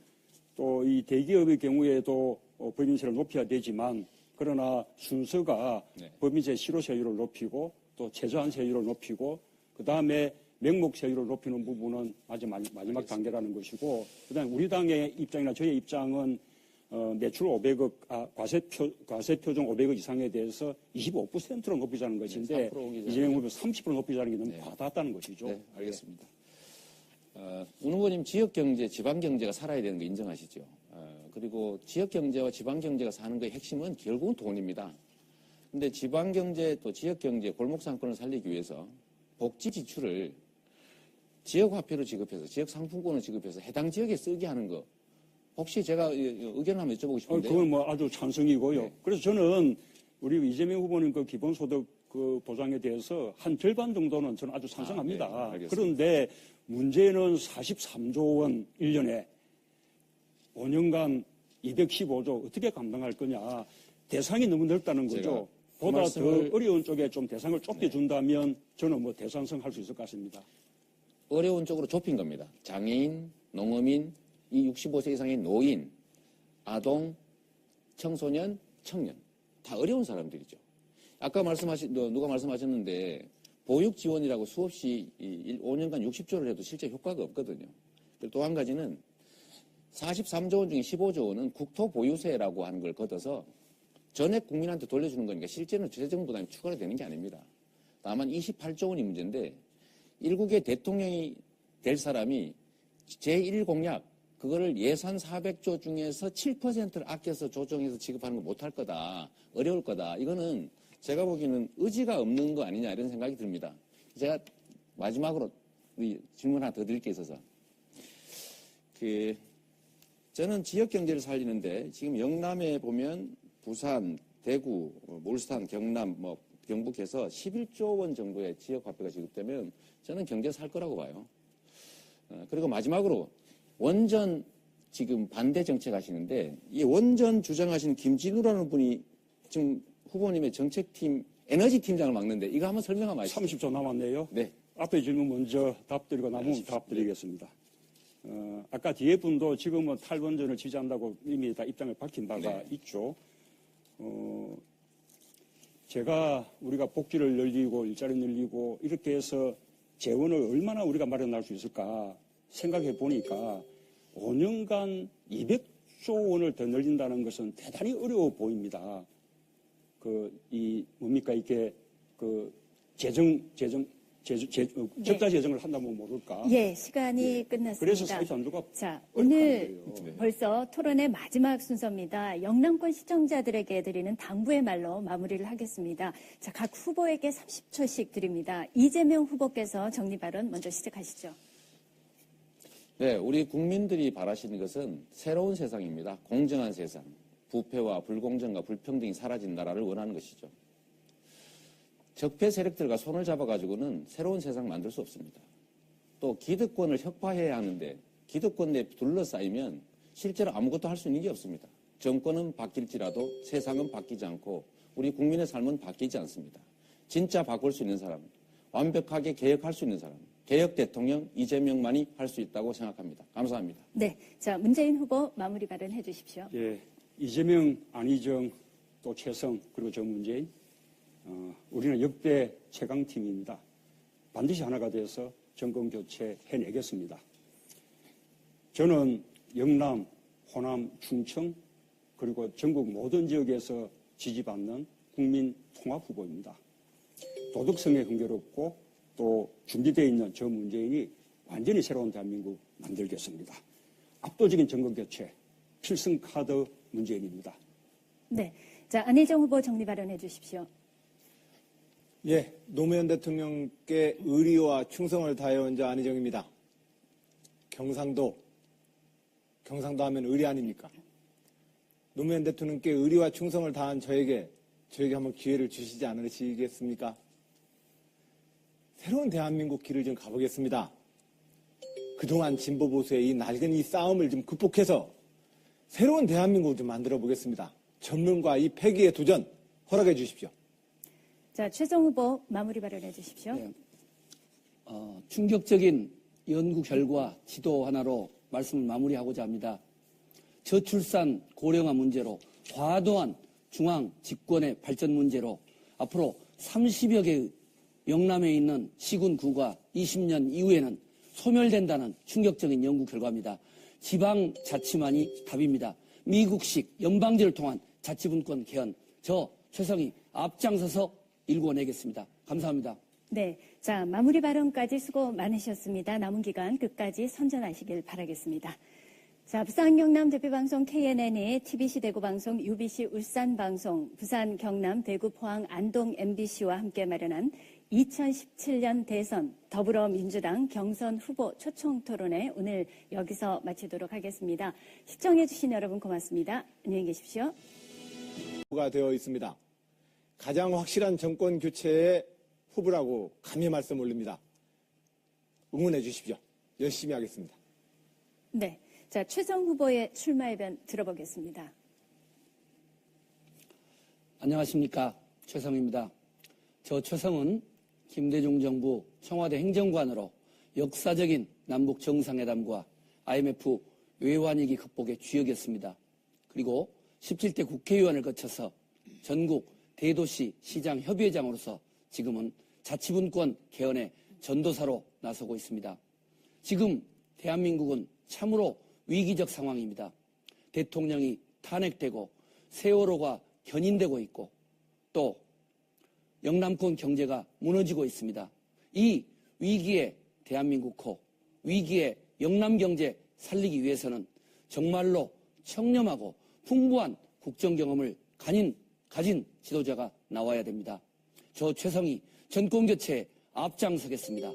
또 이 대기업의 경우에도 법인세를 높여야 되지만 그러나 순서가 네. 법인세 실효세율을 높이고 또 최저한세율을 높이고 그다음에 명목세율을 높이는 부분은 아직 마지막 단계라는 것이고 그다음에 우리 당의 입장이나 저의 입장은 매출 500억, 과세표준 500억 이상에 대해서 25%로 높이자는 것인데 이재명 후보 30% 높이자는 게 너무 과다하다는 것이죠. 네, 알겠습니다. 운 후보님 지역경제, 지방경제가 살아야 되는 거 인정하시죠? 그리고 지역경제와 지방경제가 사는 거의 핵심은 결국은 돈입니다. 근데 지방경제 또 지역경제, 골목상권을 살리기 위해서 복지 지출을 지역화폐로 지급해서 지역상품권을 지급해서 해당 지역에 쓰게 하는 거 혹시 제가 의견을 한번 여쭤보고 싶은데요. 그건 뭐 아주 찬성이고요. 네. 그래서 저는 우리 이재명 후보님 그 기본소득 그 보장에 대해서 한 절반 정도는 저는 아주 찬성합니다. 네, 알겠습니다. 그런데 문제는 43조 원 1년에 5년간 215조 어떻게 감당할 거냐. 대상이 너무 넓다는 거죠. 보다 말씀을- 더 어려운 쪽에 좀 대상을 좁게 준다면 저는 뭐 대산성할 수 있을 것 같습니다. 어려운 쪽으로 좁힌 겁니다. 장애인, 농어민, 이 65세 이상의 노인, 아동, 청소년, 청년 다 어려운 사람들이죠. 아까 누가 말씀하셨는데 보육 지원이라고 수없이 5년간 60조를 해도 실제 효과가 없거든요. 또 한 가지는 43조 원 중에 15조 원은 국토 보유세라고 하는 걸 걷어서 전액 국민한테 돌려주는 거니까 실제는 재정 부담이 추가로 되는 게 아닙니다. 다만 28조 원이 문제인데 일국의 대통령이 될 사람이 제1공약 그거를 예산 400조 중에서 7%를 아껴서 조정해서 지급하는 거 못할 거다. 어려울 거다. 이거는 제가 보기에는 의지가 없는 거 아니냐 이런 생각이 듭니다. 제가 마지막으로 질문 하나 더 드릴 게 있어서 저는 지역 경제를 살리는데 지금 영남에 보면 부산, 대구, 울산, 경남, 경북에서 11조 원 정도의 지역 화폐가 지급되면 저는 경제 살 거라고 봐요. 그리고 마지막으로 원전 지금 반대 정책 하시는데 이 원전 주장하시는 김진우라는 분이 지금 후보님의 정책팀 에너지 팀장을 맡는데 이거 한번 설명 한번 하시죠. 30초 남았네요. 네. 앞에 질문 먼저 답드리고 남으면 답드리겠습니다. 아까 뒤에 분도 지금은 탈원전을 지지한다고 이미 다 입장을 밝힌 바가 네. 있죠. 우리가 복지를 늘리고 일자리 늘리고 이렇게 해서 재원을 얼마나 우리가 마련할 수 있을까 생각해 보니까 5년간 200조 원을 더 늘린다는 것은 대단히 어려워 보입니다. 적자 재정을 한다면 모를까. 예, 시간이 끝났습니다. 그래서 사회전도가 자, 어렵다는 오늘 거예요. 벌써 토론의 마지막 순서입니다. 영남권 시청자들에게 드리는 당부의 말로 마무리를 하겠습니다. 자, 각 후보에게 30초씩 드립니다. 이재명 후보께서 정리 발언 먼저 시작하시죠. 네, 우리 국민들이 바라시는 것은 새로운 세상입니다. 공정한 세상. 부패와 불공정과 불평등이 사라진 나라를 원하는 것이죠. 적폐 세력들과 손을 잡아가지고는 새로운 세상 만들 수 없습니다. 또 기득권을 혁파해야 하는데 기득권에 둘러싸이면 실제로 아무것도 할 수 있는 게 없습니다. 정권은 바뀔지라도 세상은 바뀌지 않고 우리 국민의 삶은 바뀌지 않습니다. 진짜 바꿀 수 있는 사람, 완벽하게 개혁할 수 있는 사람, 개혁 대통령 이재명만이 할 수 있다고 생각합니다. 감사합니다. 네, 자, 문재인 후보 마무리 발언해 주십시오. 예, 이재명, 안희정, 또 최성 그리고 저 문재인 우리는 역대 최강팀입니다. 반드시 하나가 돼서 정권 교체 해내겠습니다. 저는 영남, 호남, 충청 그리고 전국 모든 지역에서 지지받는 국민 통합 후보입니다. 도덕성에 흥겨롭고 또 준비되어 있는 저 문재인이 완전히 새로운 대한민국 만들겠습니다. 압도적인 정권 교체 필승 카드 문재인입니다. 네, 자, 안희정 후보 정리 발언해 주십시오. 예, 노무현 대통령께 의리와 충성을 다해온 자 안희정입니다. 경상도 하면 의리 아닙니까? 노무현 대통령께 의리와 충성을 다한 저에게 한번 기회를 주시지 않으시겠습니까? 새로운 대한민국 길을 좀 가보겠습니다. 그동안 진보 보수의 이 낡은 이 싸움을 좀 극복해서 새로운 대한민국을 좀 만들어 보겠습니다. 전문과 이 패기의 도전 허락해 주십시오. 자, 최종 후보 마무리 발언해 주십시오. 네. 충격적인 연구 결과 지도 하나로 말씀을 마무리하고자 합니다. 저출산 고령화 문제로 과도한 중앙 집권의 발전 문제로 앞으로 30여 개의 영남에 있는 시군구가 20년 이후에는 소멸된다는 충격적인 연구 결과입니다. 지방자치만이 답입니다. 미국식 연방제를 통한 자치분권 개헌, 저 최성희 앞장서서 일궈내겠습니다. 감사합니다. 네, 자, 마무리 발언까지 수고 많으셨습니다. 남은 기간 끝까지 선전하시길 바라겠습니다. 자, 부산 경남 대표방송 KNN이 TBC 대구 방송, UBC 울산 방송, 부산 경남 대구 포항 안동 MBC와 함께 마련한 2017년 대선 더불어민주당 경선 후보 초청 토론회 오늘 여기서 마치도록 하겠습니다. 시청해주신 여러분 고맙습니다. 안녕히 계십시오. 가 되어 있습니다. 가장 확실한 정권 교체의 후보라고 감히 말씀 올립니다. 응원해 주십시오. 열심히 하겠습니다. 네. 자, 최성 후보의 출마 의견 들어보겠습니다. 안녕하십니까. 최성입니다. 저 최성은 김대중 정부 청와대 행정관으로 역사적인 남북 정상회담과 IMF 외환위기 극복에 주역이었습니다. 그리고 17대 국회의원을 거쳐서 전국 대도시 시장 협의회장으로서 지금은 자치분권 개헌의 전도사로 나서고 있습니다. 지금 대한민국은 참으로 위기적 상황입니다. 대통령이 탄핵되고 세월호가 견인되고 있고 또 영남권 경제가 무너지고 있습니다. 이 위기에 대한민국 위기에 영남 경제 살리기 위해서는 정말로 청렴하고 풍부한 국정 경험을 가진 지도자가 나와야 됩니다. 저 최성희 정권교체에 앞장서겠습니다.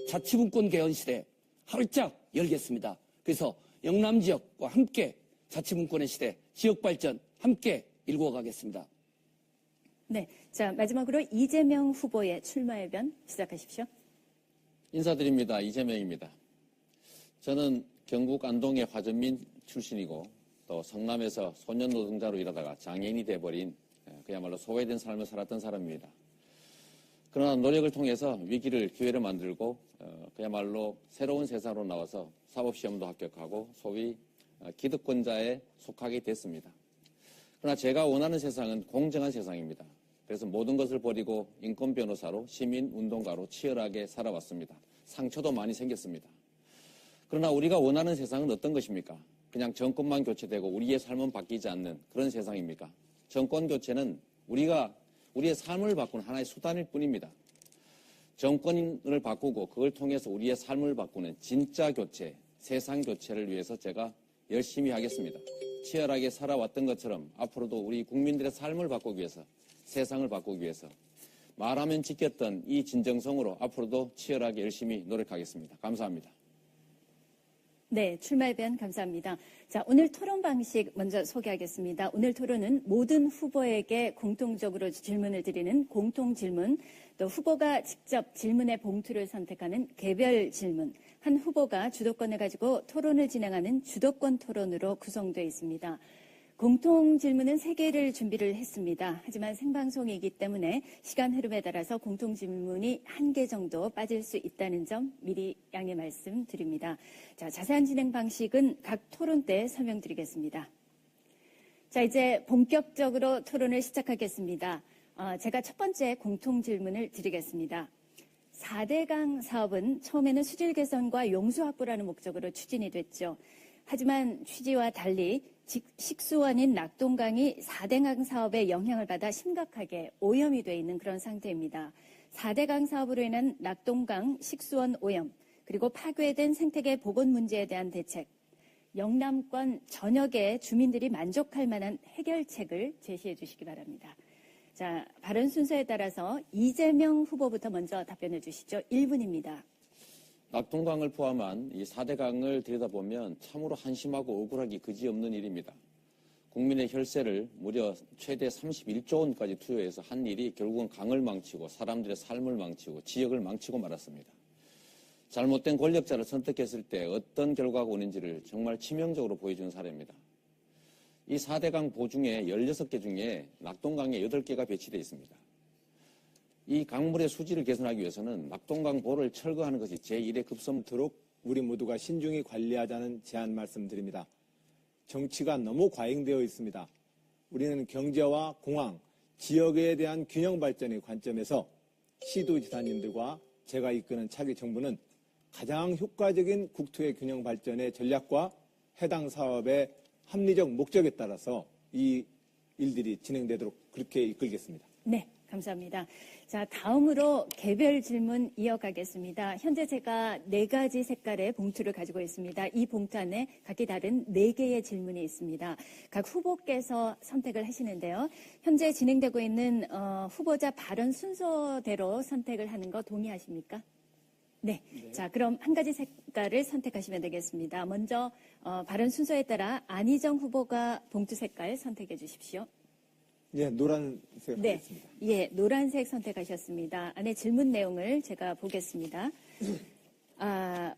자치분권 개헌 시대 활짝 열겠습니다. 그래서 영남 지역과 함께 자치분권의 시대, 지역발전 함께 일궈가겠습니다. 네, 자, 마지막으로 이재명 후보의 출마 의견 시작하십시오. 인사드립니다. 이재명입니다. 저는 경북 안동의 화전민 출신이고 또 성남에서 소년 노동자로 일하다가 장애인이 돼버린 그야말로 소외된 삶을 살았던 사람입니다. 그러나 노력을 통해서 위기를 기회로 만들고 그야말로 새로운 세상으로 나와서 사법시험도 합격하고 소위 기득권자에 속하게 됐습니다. 그러나 제가 원하는 세상은 공정한 세상입니다. 그래서 모든 것을 버리고 인권 변호사로 시민운동가로 치열하게 살아왔습니다. 상처도 많이 생겼습니다. 그러나 우리가 원하는 세상은 어떤 것입니까? 그냥 정권만 교체되고 우리의 삶은 바뀌지 않는 그런 세상입니까? 정권 교체는 우리의 삶을 바꾸는 하나의 수단일 뿐입니다. 정권을 바꾸고 그걸 통해서 우리의 삶을 바꾸는 진짜 교체, 세상 교체를 위해서 제가 열심히 하겠습니다. 치열하게 살아왔던 것처럼 앞으로도 우리 국민들의 삶을 바꾸기 위해서, 세상을 바꾸기 위해서 말하면 지켰던 이 진정성으로 앞으로도 치열하게 열심히 노력하겠습니다. 감사합니다. 네, 출마 의견 감사합니다. 자, 오늘 토론 방식 먼저 소개하겠습니다. 오늘 토론은 모든 후보에게 공통적으로 질문을 드리는 공통 질문, 또 후보가 직접 질문의 봉투를 선택하는 개별 질문, 한 후보가 주도권을 가지고 토론을 진행하는 주도권 토론으로 구성되어 있습니다. 공통 질문은 3개를 준비를 했습니다. 하지만 생방송이기 때문에 시간 흐름에 따라서 공통 질문이 1개 정도 빠질 수 있다는 점 미리 양해 말씀드립니다. 자, 자세한 진행 방식은 각 토론 때 설명드리겠습니다. 자, 이제 본격적으로 토론을 시작하겠습니다. 제가 첫 번째 공통 질문을 드리겠습니다. 4대강 사업은 처음에는 수질 개선과 용수 확보라는 목적으로 추진이 됐죠. 하지만 취지와 달리 식수원인 낙동강이 4대강 사업의 영향을 받아 심각하게 오염이 돼 있는 그런 상태입니다. 4대강 사업으로 인한 낙동강 식수원 오염, 그리고 파괴된 생태계 복원 문제에 대한 대책, 영남권 전역의 주민들이 만족할 만한 해결책을 제시해 주시기 바랍니다. 자, 발언 순서에 따라서 이재명 후보부터 먼저 답변해 주시죠. 1분입니다. 낙동강을 포함한 이 4대강을 들여다보면 참으로 한심하고 억울하기 그지없는 일입니다. 국민의 혈세를 무려 최대 31조 원까지 투여해서 한 일이 결국은 강을 망치고 사람들의 삶을 망치고 지역을 망치고 말았습니다. 잘못된 권력자를 선택했을 때 어떤 결과가 오는지를 정말 치명적으로 보여주는 사례입니다. 이 4대강 보중에 16개 중에 낙동강에 8개가 배치되어 있습니다. 이 강물의 수질을 개선하기 위해서는 낙동강 보를 철거하는 것이 제1의 급선. 도록 우리 모두가 신중히 관리하자는 제안 말씀드립니다. 정치가 너무 과잉되어 있습니다. 우리는 경제와 공항, 지역에 대한 균형 발전의 관점에서 시도지사님들과 제가 이끄는 차기 정부는 가장 효과적인 국토의 균형 발전의 전략과 해당 사업의 합리적 목적에 따라서 이 일들이 진행되도록 그렇게 이끌겠습니다. 네, 감사합니다. 자, 다음으로 개별 질문 이어가겠습니다. 현재 제가 4가지 색깔의 봉투를 가지고 있습니다. 이 봉투 안에 각기 다른 4개의 질문이 있습니다. 각 후보께서 선택을 하시는데요. 현재 진행되고 있는 후보자 발언 순서대로 선택을 하는 거 동의하십니까? 네. 자, 그럼 한 가지 색깔을 선택하시면 되겠습니다. 먼저 발언 순서에 따라 안희정 후보가 봉투 색깔 선택해 주십시오. 예, 노란색 네, 하겠습니다. 예, 노란색 선택하셨습니다. 안에 질문 내용을 제가 보겠습니다.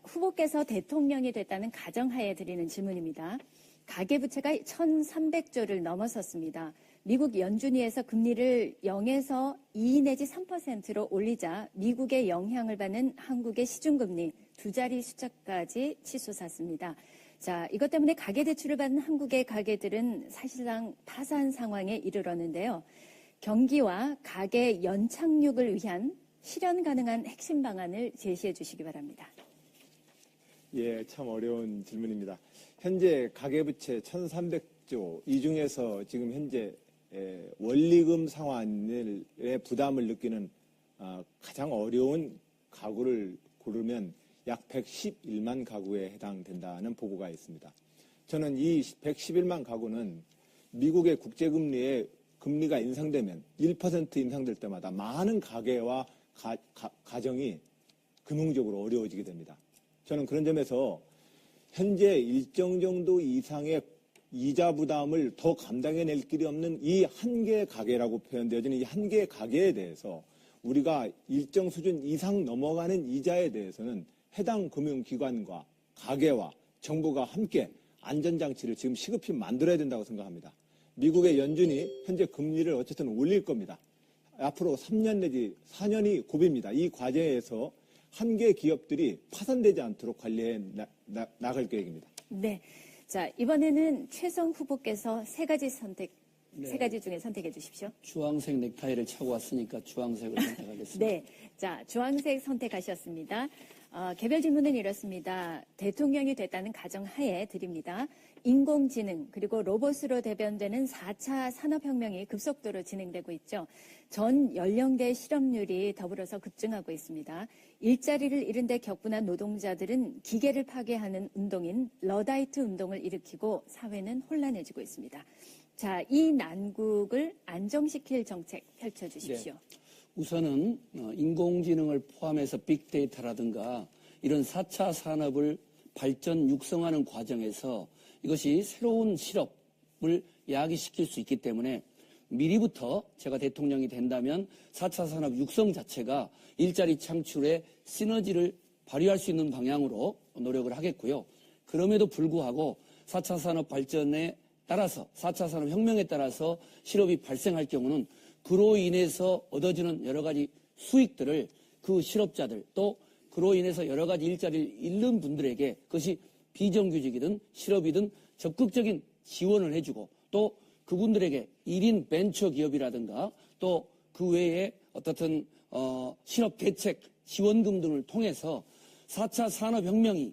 후보께서 대통령이 됐다는 가정하에 드리는 질문입니다. 가계부채가 1,300조를 넘어섰습니다. 미국 연준위에서 금리를 0에서 2 내지 3%로 올리자 미국의 영향을 받는 한국의 시중금리 2자리 숫자까지 치솟았습니다. 자, 이것 때문에 가계대출을 받는 한국의 가게들은 사실상 파산 상황에 이르렀는데요. 경기와 가계 연착륙을 위한 실현 가능한 핵심 방안을 제시해 주시기 바랍니다. 예, 참 어려운 질문입니다. 현재 가계부채 1,300조, 이 중에서 지금 현재 원리금 상환의 부담을 느끼는 가장 어려운 가구를 고르면 약 111만 가구에 해당된다는 보고가 있습니다. 저는 이 111만 가구는 미국의 국제금리에 금리가 인상되면 1% 인상될 때마다 많은 가계와 가정이 금융적으로 어려워지게 됩니다. 저는 그런 점에서 현재 일정 정도 이상의 이자 부담을 더 감당해낼 길이 없는 이 한 개의 가계라고 표현되어지는 이 한 개의 가계에 대해서 우리가 일정 수준 이상 넘어가는 이자에 대해서는 해당 금융기관과 가계와 정부가 함께 안전장치를 지금 시급히 만들어야 된다고 생각합니다. 미국의 연준이 현재 금리를 어쨌든 올릴 겁니다. 앞으로 3년 내지 4년이 고비입니다. 이 과정에서 한 개 기업들이 파산되지 않도록 관리해 나갈 계획입니다. 네. 자, 이번에는 최성 후보께서 3가지 선택, 네. 3가지 중에 선택해 주십시오. 주황색 넥타이를 차고 왔으니까 주황색을 선택하겠습니다. 네. 자, 주황색 선택하셨습니다. 개별 질문은 이렇습니다. 대통령이 됐다는 가정하에 드립니다. 인공지능 그리고 로봇으로 대변되는 4차 산업혁명이 급속도로 진행되고 있죠. 전 연령대 실업률이 더불어서 급증하고 있습니다. 일자리를 잃은 데 격분한 노동자들은 기계를 파괴하는 운동인 러다이트 운동을 일으키고 사회는 혼란해지고 있습니다. 자, 이 난국을 안정시킬 정책 펼쳐주십시오. 네. 우선은 인공지능을 포함해서 빅데이터라든가 이런 4차 산업을 발전 육성하는 과정에서 이것이 새로운 실업을 야기시킬 수 있기 때문에 미리부터 제가 대통령이 된다면 4차 산업 육성 자체가 일자리 창출에 시너지를 발휘할 수 있는 방향으로 노력을 하겠고요. 그럼에도 불구하고 4차 산업 발전에 따라서 4차 산업 혁명에 따라서 실업이 발생할 경우는 그로 인해서 얻어지는 여러 가지 수익들을 그 실업자들 또 그로 인해서 여러 가지 일자리를 잃는 분들에게 그것이 비정규직이든 실업이든 적극적인 지원을 해주고 또 그분들에게 1인 벤처 기업이라든가 또 그 외에 어떻든 실업 대책 지원금 등을 통해서 4차 산업혁명이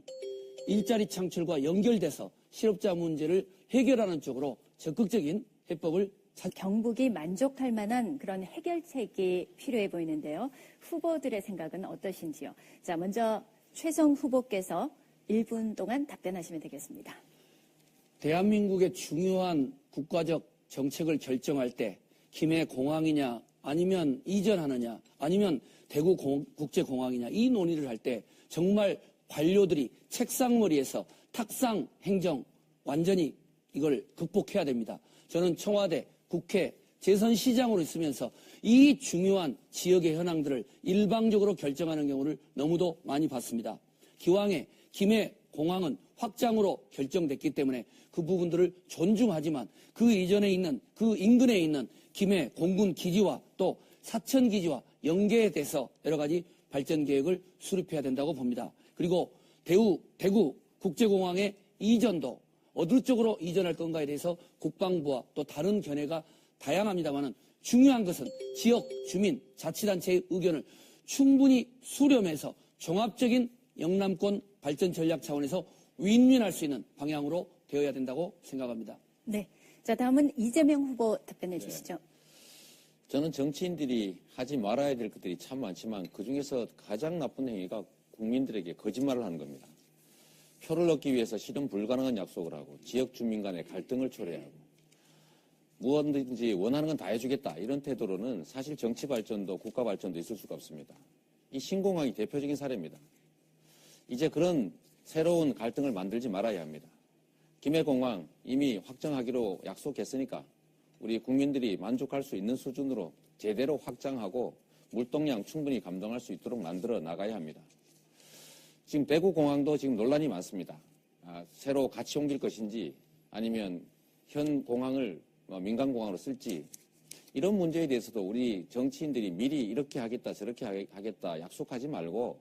일자리 창출과 연결돼서 실업자 문제를 해결하는 쪽으로 적극적인 해법을 경북이 만족할 만한 그런 해결책이 필요해 보이는데요. 후보들의 생각은 어떠신지요? 자, 먼저 최성 후보께서 1분 동안 답변하시면 되겠습니다. 대한민국의 중요한 국가적 정책을 결정할 때 김해 공항이냐 아니면 이전하느냐 아니면 대구 국제공항이냐 이 논의를 할 때 정말 관료들이 책상머리에서 탁상 행정 완전히 이걸 극복해야 됩니다. 저는 청와대, 국회, 재선시장으로 있으면서 이 중요한 지역의 현황들을 일방적으로 결정하는 경우를 너무도 많이 봤습니다. 기왕에 김해 공항은 확장으로 결정됐기 때문에 그 부분들을 존중하지만 그 이전에 있는 그 인근에 있는 김해 공군 기지와 또 사천 기지와 연계돼서 여러 가지 발전 계획을 수립해야 된다고 봅니다. 그리고 대구 국제공항의 이전도 어느 쪽으로 이전할 건가에 대해서 국방부와 또 다른 견해가 다양합니다만은 중요한 것은 지역 주민 자치단체의 의견을 충분히 수렴해서 종합적인 영남권 발전 전략 차원에서 윈윈할 수 있는 방향으로 되어야 된다고 생각합니다. 네. 자, 다음은 이재명 후보 답변해 주시죠. 저는 정치인들이 하지 말아야 될 것들이 참 많지만 그중에서 가장 나쁜 행위가 국민들에게 거짓말을 하는 겁니다. 표를 얻기 위해서 실현 불가능한 약속을 하고 지역 주민 간의 갈등을 초래하고 무엇든지 원하는 건 다 해주겠다 이런 태도로는 사실 정치 발전도 국가 발전도 있을 수가 없습니다. 이 신공항이 대표적인 사례입니다. 이제 그런 새로운 갈등을 만들지 말아야 합니다. 김해공항 이미 확정하기로 약속했으니까 우리 국민들이 만족할 수 있는 수준으로 제대로 확장하고 물동량 충분히 감당할 수 있도록 만들어 나가야 합니다. 지금 대구공항도 지금 논란이 많습니다. 새로 같이 옮길 것인지 아니면 현 공항을 민간공항으로 쓸지 이런 문제에 대해서도 우리 정치인들이 미리 이렇게 하겠다 저렇게 하겠다 약속하지 말고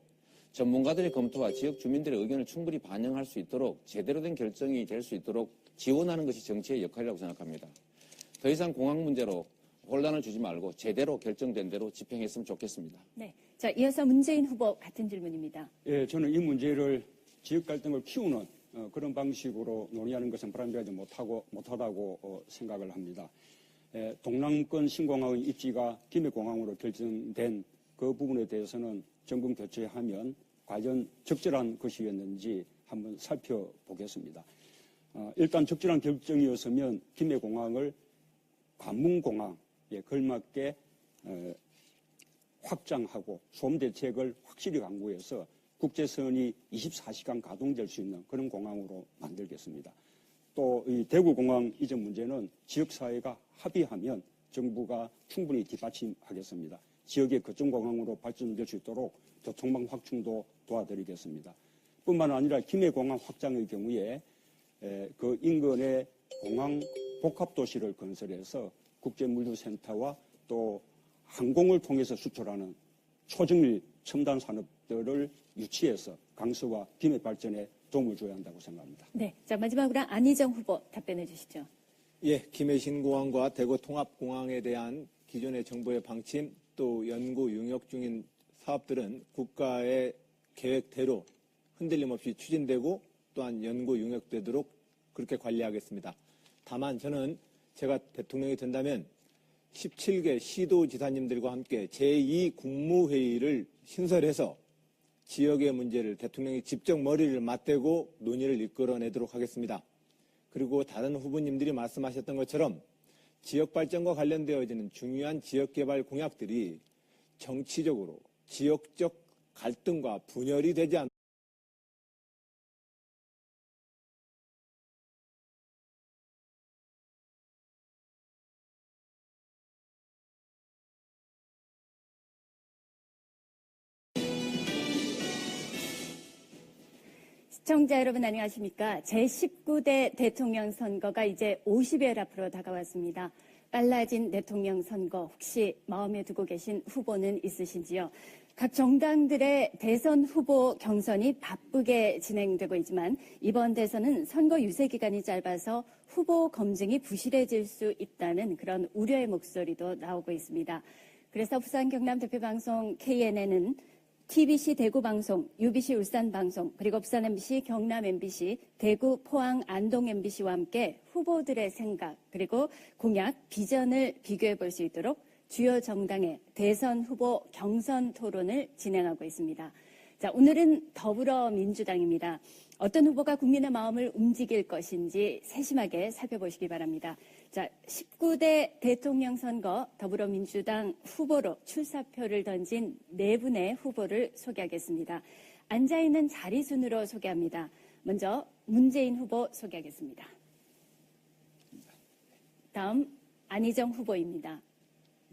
전문가들의 검토와 지역 주민들의 의견을 충분히 반영할 수 있도록 제대로 된 결정이 될 수 있도록 지원하는 것이 정치의 역할이라고 생각합니다. 더 이상 공항 문제로 혼란을 주지 말고 제대로 결정된 대로 집행했으면 좋겠습니다. 네. 자, 이어서 문재인 후보 같은 질문입니다. 예, 저는 이 문제를 지역 갈등을 키우는 그런 방식으로 논의하는 것은 바람직하지 못하다고 생각을 합니다. 동남권 신공항의 입지가 김해공항으로 결정된 그 부분에 대해서는 정권 교체하면 과연 적절한 것이었는지 한번 살펴보겠습니다. 일단 적절한 결정이었으면 김해공항을 관문공항에 걸맞게 확장하고 소음 대책을 확실히 강구해서 국제선이 24시간 가동될 수 있는 그런 공항으로 만들겠습니다. 또 이 대구공항 이전 문제는 지역사회가 합의하면 정부가 충분히 뒷받침하겠습니다. 지역의 거점공항으로 발전될 수 있도록 교통망 확충도 도와드리겠습니다. 뿐만 아니라 김해공항 확장의 경우에 그 인근에 공항 복합도시를 건설해서 국제물류센터와 또 항공을 통해서 수출하는 초정밀 첨단 산업들을 유치해서 강서와 김해 발전에 도움을 줘야 한다고 생각합니다. 네. 자, 마지막으로 안희정 후보 답변해 주시죠. 예, 김해 신공항과 대구 통합공항에 대한 기존의 정부의 방침 또 연구 용역 중인 사업들은 국가의 계획대로 흔들림 없이 추진되고 또한 연구 용역되도록 그렇게 관리하겠습니다. 다만 저는 제가 대통령이 된다면 17개 시도지사님들과 함께 제2국무회의를 신설해서 지역의 문제를 대통령이 직접 머리를 맞대고 논의를 이끌어내도록 하겠습니다. 그리고 다른 후보님들이 말씀하셨던 것처럼 지역 발전과 관련되어지는 중요한 지역개발 공약들이 정치적으로 지역적 갈등과 분열이 되지 않도록 시청자 여러분 안녕하십니까? 제19대 대통령 선거가 이제 50여일 앞으로 다가왔습니다. 빨라진 대통령 선거 혹시 마음에 두고 계신 후보는 있으신지요? 각 정당들의 대선 후보 경선이 바쁘게 진행되고 있지만 이번 대선은 선거 유세 기간이 짧아서 후보 검증이 부실해질 수 있다는 그런 우려의 목소리도 나오고 있습니다. 그래서 부산 경남 대표방송 KNN은 TBC 대구 방송, UBC 울산 방송, 그리고 부산 MBC, 경남 MBC, 대구, 포항, 안동 MBC와 함께 후보들의 생각, 그리고 공약, 비전을 비교해 볼 수 있도록 주요 정당의 대선 후보 경선 토론을 진행하고 있습니다. 자, 오늘은 더불어민주당입니다. 어떤 후보가 국민의 마음을 움직일 것인지 세심하게 살펴보시기 바랍니다. 자, 19대 대통령 선거 더불어민주당 후보로 출사표를 던진 네 분의 후보를 소개하겠습니다. 앉아있는 자리 순으로 소개합니다. 먼저 문재인 후보 소개하겠습니다. 다음 안희정 후보입니다.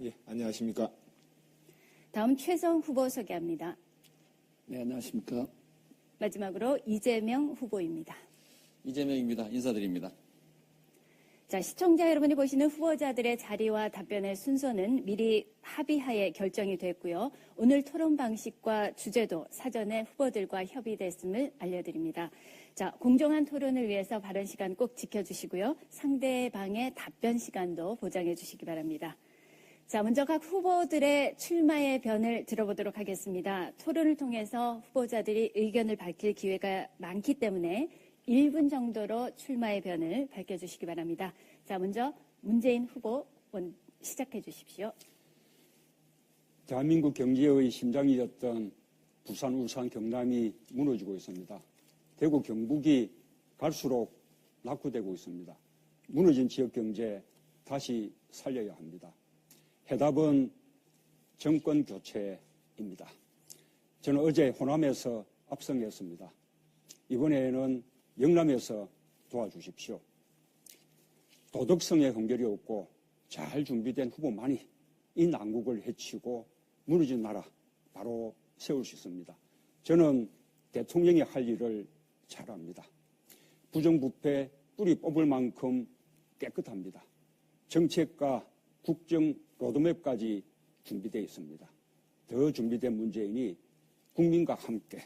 예, 안녕하십니까? 다음 최성 후보 소개합니다. 네, 안녕하십니까? 마지막으로 이재명 후보입니다. 이재명입니다. 인사드립니다. 자, 시청자 여러분이 보시는 후보자들의 자리와 답변의 순서는 미리 합의하에 결정이 됐고요. 오늘 토론 방식과 주제도 사전에 후보들과 협의됐음을 알려드립니다. 자, 공정한 토론을 위해서 발언 시간 꼭 지켜주시고요. 상대방의 답변 시간도 보장해 주시기 바랍니다. 자, 먼저 각 후보들의 출마의 변을 들어보도록 하겠습니다. 토론을 통해서 후보자들이 의견을 밝힐 기회가 많기 때문에 1분 정도로 출마의 변을 밝혀주시기 바랍니다. 자, 먼저 문재인 후보 시작해 주십시오. 대한민국 경제의 심장이었던 부산, 울산, 경남이 무너지고 있습니다. 대구, 경북이 갈수록 낙후되고 있습니다. 무너진 지역 경제 다시 살려야 합니다. 해답은 정권 교체입니다. 저는 어제 호남에서 압승했습니다. 이번에는 영남에서 도와주십시오. 도덕성에 흠결이 없고 잘 준비된 후보만이 이 난국을 헤치고 무너진 나라 바로 세울 수 있습니다. 저는 대통령이 할 일을 잘합니다. 부정부패 뿌리 뽑을 만큼 깨끗합니다. 정책과 국정 로드맵까지 준비되어 있습니다. 더 준비된 문재인이 국민과 함께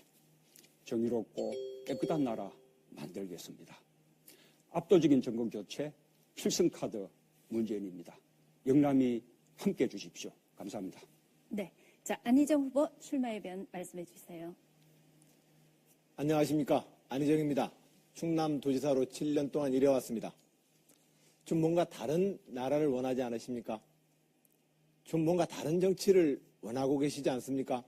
정의롭고 깨끗한 나라 만들겠습니다. 압도적인 정권교체 필승카드 문재인입니다. 영남이 함께 해주십시오. 감사합니다. 네, 자, 안희정 후보 출마의 변 말씀해 주세요. 안녕하십니까. 안희정입니다. 충남도지사로 7년 동안 일해왔습니다. 좀 뭔가 다른 나라를 원하지 않으십니까? 좀 뭔가 다른 정치를 원하고 계시지 않습니까?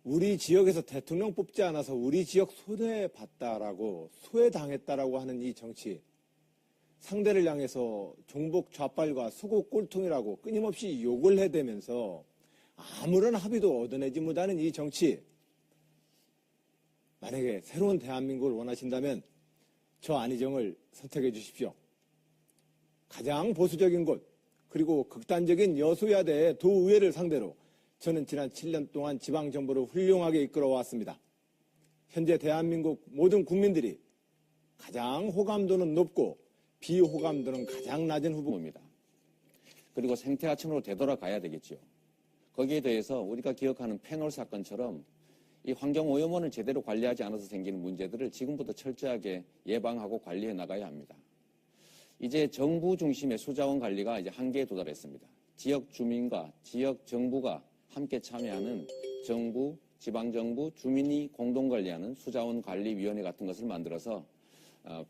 우리 지역에서 대통령 뽑지 않아서 우리 지역 손해봤다라고 소외당했다라고 하는 이 정치, 상대를 향해서 종북 좌빨과 수구 꼴통이라고 끊임없이 욕을 해대면서 아무런 합의도 얻어내지 못하는 이 정치, 만약에 새로운 대한민국을 원하신다면 저 안희정을 선택해 주십시오. 가장 보수적인 곳, 그리고 극단적인 여소야대 도의회를 상대로 저는 지난 7년 동안 지방정부를 훌륭하게 이끌어왔습니다. 현재 대한민국 모든 국민들이 가장 호감도는 높고 비호감도는 가장 낮은 후보입니다. 그리고 생태하천으로 되돌아가야 되겠죠. 거기에 대해서 우리가 기억하는 페놀 사건처럼 이 환경오염원을 제대로 관리하지 않아서 생기는 문제들을 지금부터 철저하게 예방하고 관리해 나가야 합니다. 이제 정부 중심의 수자원 관리가 이제 한계에 도달했습니다. 지역 주민과 지역 정부가 함께 참여하는 정부, 지방정부, 주민이 공동관리하는 수자원관리위원회 같은 것을 만들어서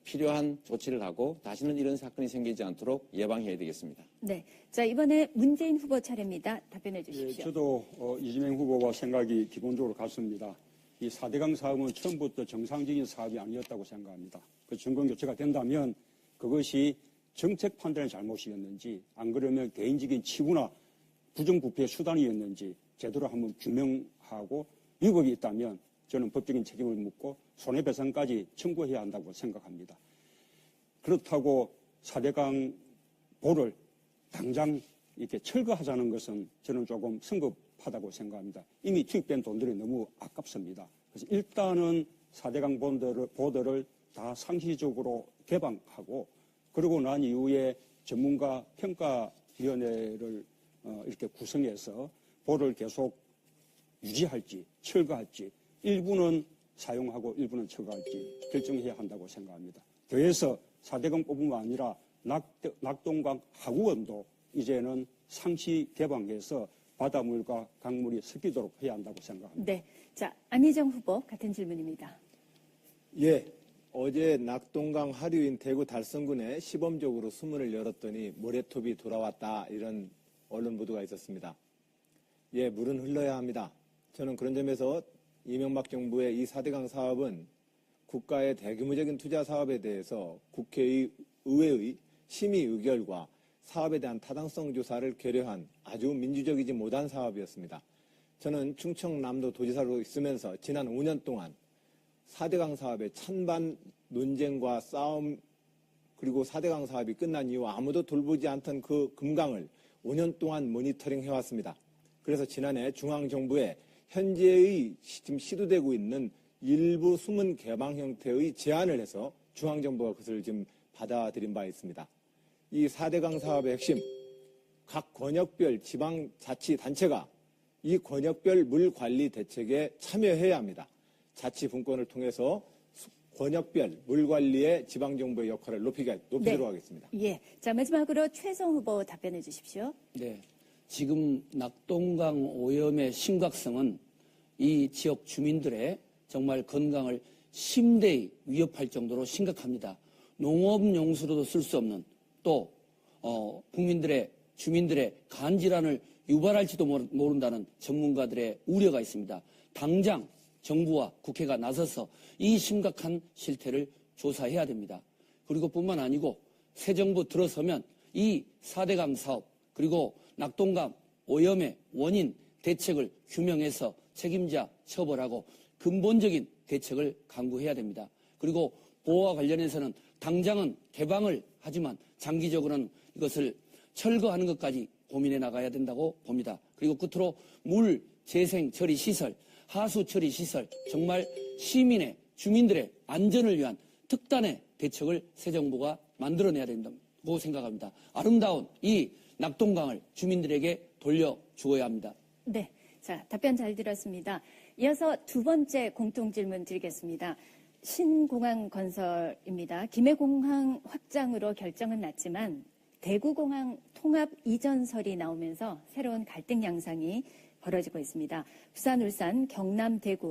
필요한 조치를 하고 다시는 이런 사건이 생기지 않도록 예방해야 되겠습니다. 네, 자, 이번에 문재인 후보 차례입니다. 답변해 주십시오. 예, 저도 이재명 후보와 생각이 기본적으로 같습니다. 이 4대강 사업은 처음부터 정상적인 사업이 아니었다고 생각합니다. 그 정권 교체가 된다면 그것이 정책 판단의 잘못이었는지 안 그러면 개인적인 치부나 부정부패의 수단이었는지 제대로 한번 규명하고 위법이 있다면 저는 법적인 책임을 묻고 손해배상까지 청구해야 한다고 생각합니다. 그렇다고 4대강 보를 당장 이렇게 철거하자는 것은 저는 조금 성급하다고 생각합니다. 이미 투입된 돈들이 너무 아깝습니다. 그래서 일단은 4대강 보도를 다 상시적으로 개방하고 그러고 난 이후에 전문가 평가위원회를 이렇게 구성해서 보를 계속 유지할지 철거할지 일부는 사용하고 일부는 철거할지 결정해야 한다고 생각합니다. 더해서 4대강 뿐만 아니라 낙동강 하구원도 이제는 상시 개방해서 바닷물과 강물이 섞이도록 해야 한다고 생각합니다. 네, 자, 안희정 후보 같은 질문입니다. 예, 어제 낙동강 하류인 대구 달성군에 시범적으로 수문을 열었더니 모래톱이 돌아왔다 이런 언론 보도가 있었습니다. 예, 물은 흘러야 합니다. 저는 그런 점에서 이명박 정부의 이 4대강 사업은 국가의 대규모적인 투자 사업에 대해서 의회의 심의 의결과 사업에 대한 타당성 조사를 결여한 아주 민주적이지 못한 사업이었습니다. 저는 충청남도 도지사로 있으면서 지난 5년 동안 4대강 사업의 찬반 논쟁과 싸움 그리고 4대강 사업이 끝난 이후 아무도 돌보지 않던 그 금강을 5년 동안 모니터링 해왔습니다. 그래서 지난해 중앙정부에 현재의 지금 시도되고 있는 일부 수문 개방 형태의 제안을 해서 중앙정부가 그것을 지금 받아들인 바 있습니다. 이 4대강 사업의 핵심, 각 권역별 지방자치단체가 이 권역별 물관리 대책에 참여해야 합니다. 자치분권을 통해서 권역별 물관리의 지방정부의 역할을 높이도록 하겠습니다. 예. 자, 마지막으로 최성 후보 답변해 주십시오. 네. 지금 낙동강 오염의 심각성은 이 지역 주민들의 정말 건강을 심대히 위협할 정도로 심각합니다. 농업용수로도 쓸 수 없는 또 주민들의 간질환을 유발할지도 모른다는 전문가들의 우려가 있습니다. 당장 정부와 국회가 나서서 이 심각한 실태를 조사해야 됩니다. 그리고 뿐만 아니고 새 정부 들어서면 이 4대강 사업 그리고 낙동강 오염의 원인 대책을 규명해서 책임자 처벌하고 근본적인 대책을 강구해야 됩니다. 그리고 보호와 관련해서는 당장은 개방을 하지만 장기적으로는 이것을 철거하는 것까지 고민해 나가야 된다고 봅니다. 그리고 끝으로 물 재생 처리 시설, 하수 처리 시설, 정말 시민의 주민들의 안전을 위한 특단의 대책을 새 정부가 만들어내야 된다고 생각합니다. 아름다운 이 낙동강을 주민들에게 돌려주어야 합니다. 네. 자, 답변 잘 들었습니다. 이어서 두 번째 공통 질문 드리겠습니다. 신공항 건설입니다. 김해공항 확장으로 결정은 났지만 대구공항 통합 이전설이 나오면서 새로운 갈등 양상이 벌어지고 있습니다. 부산, 울산, 경남, 대구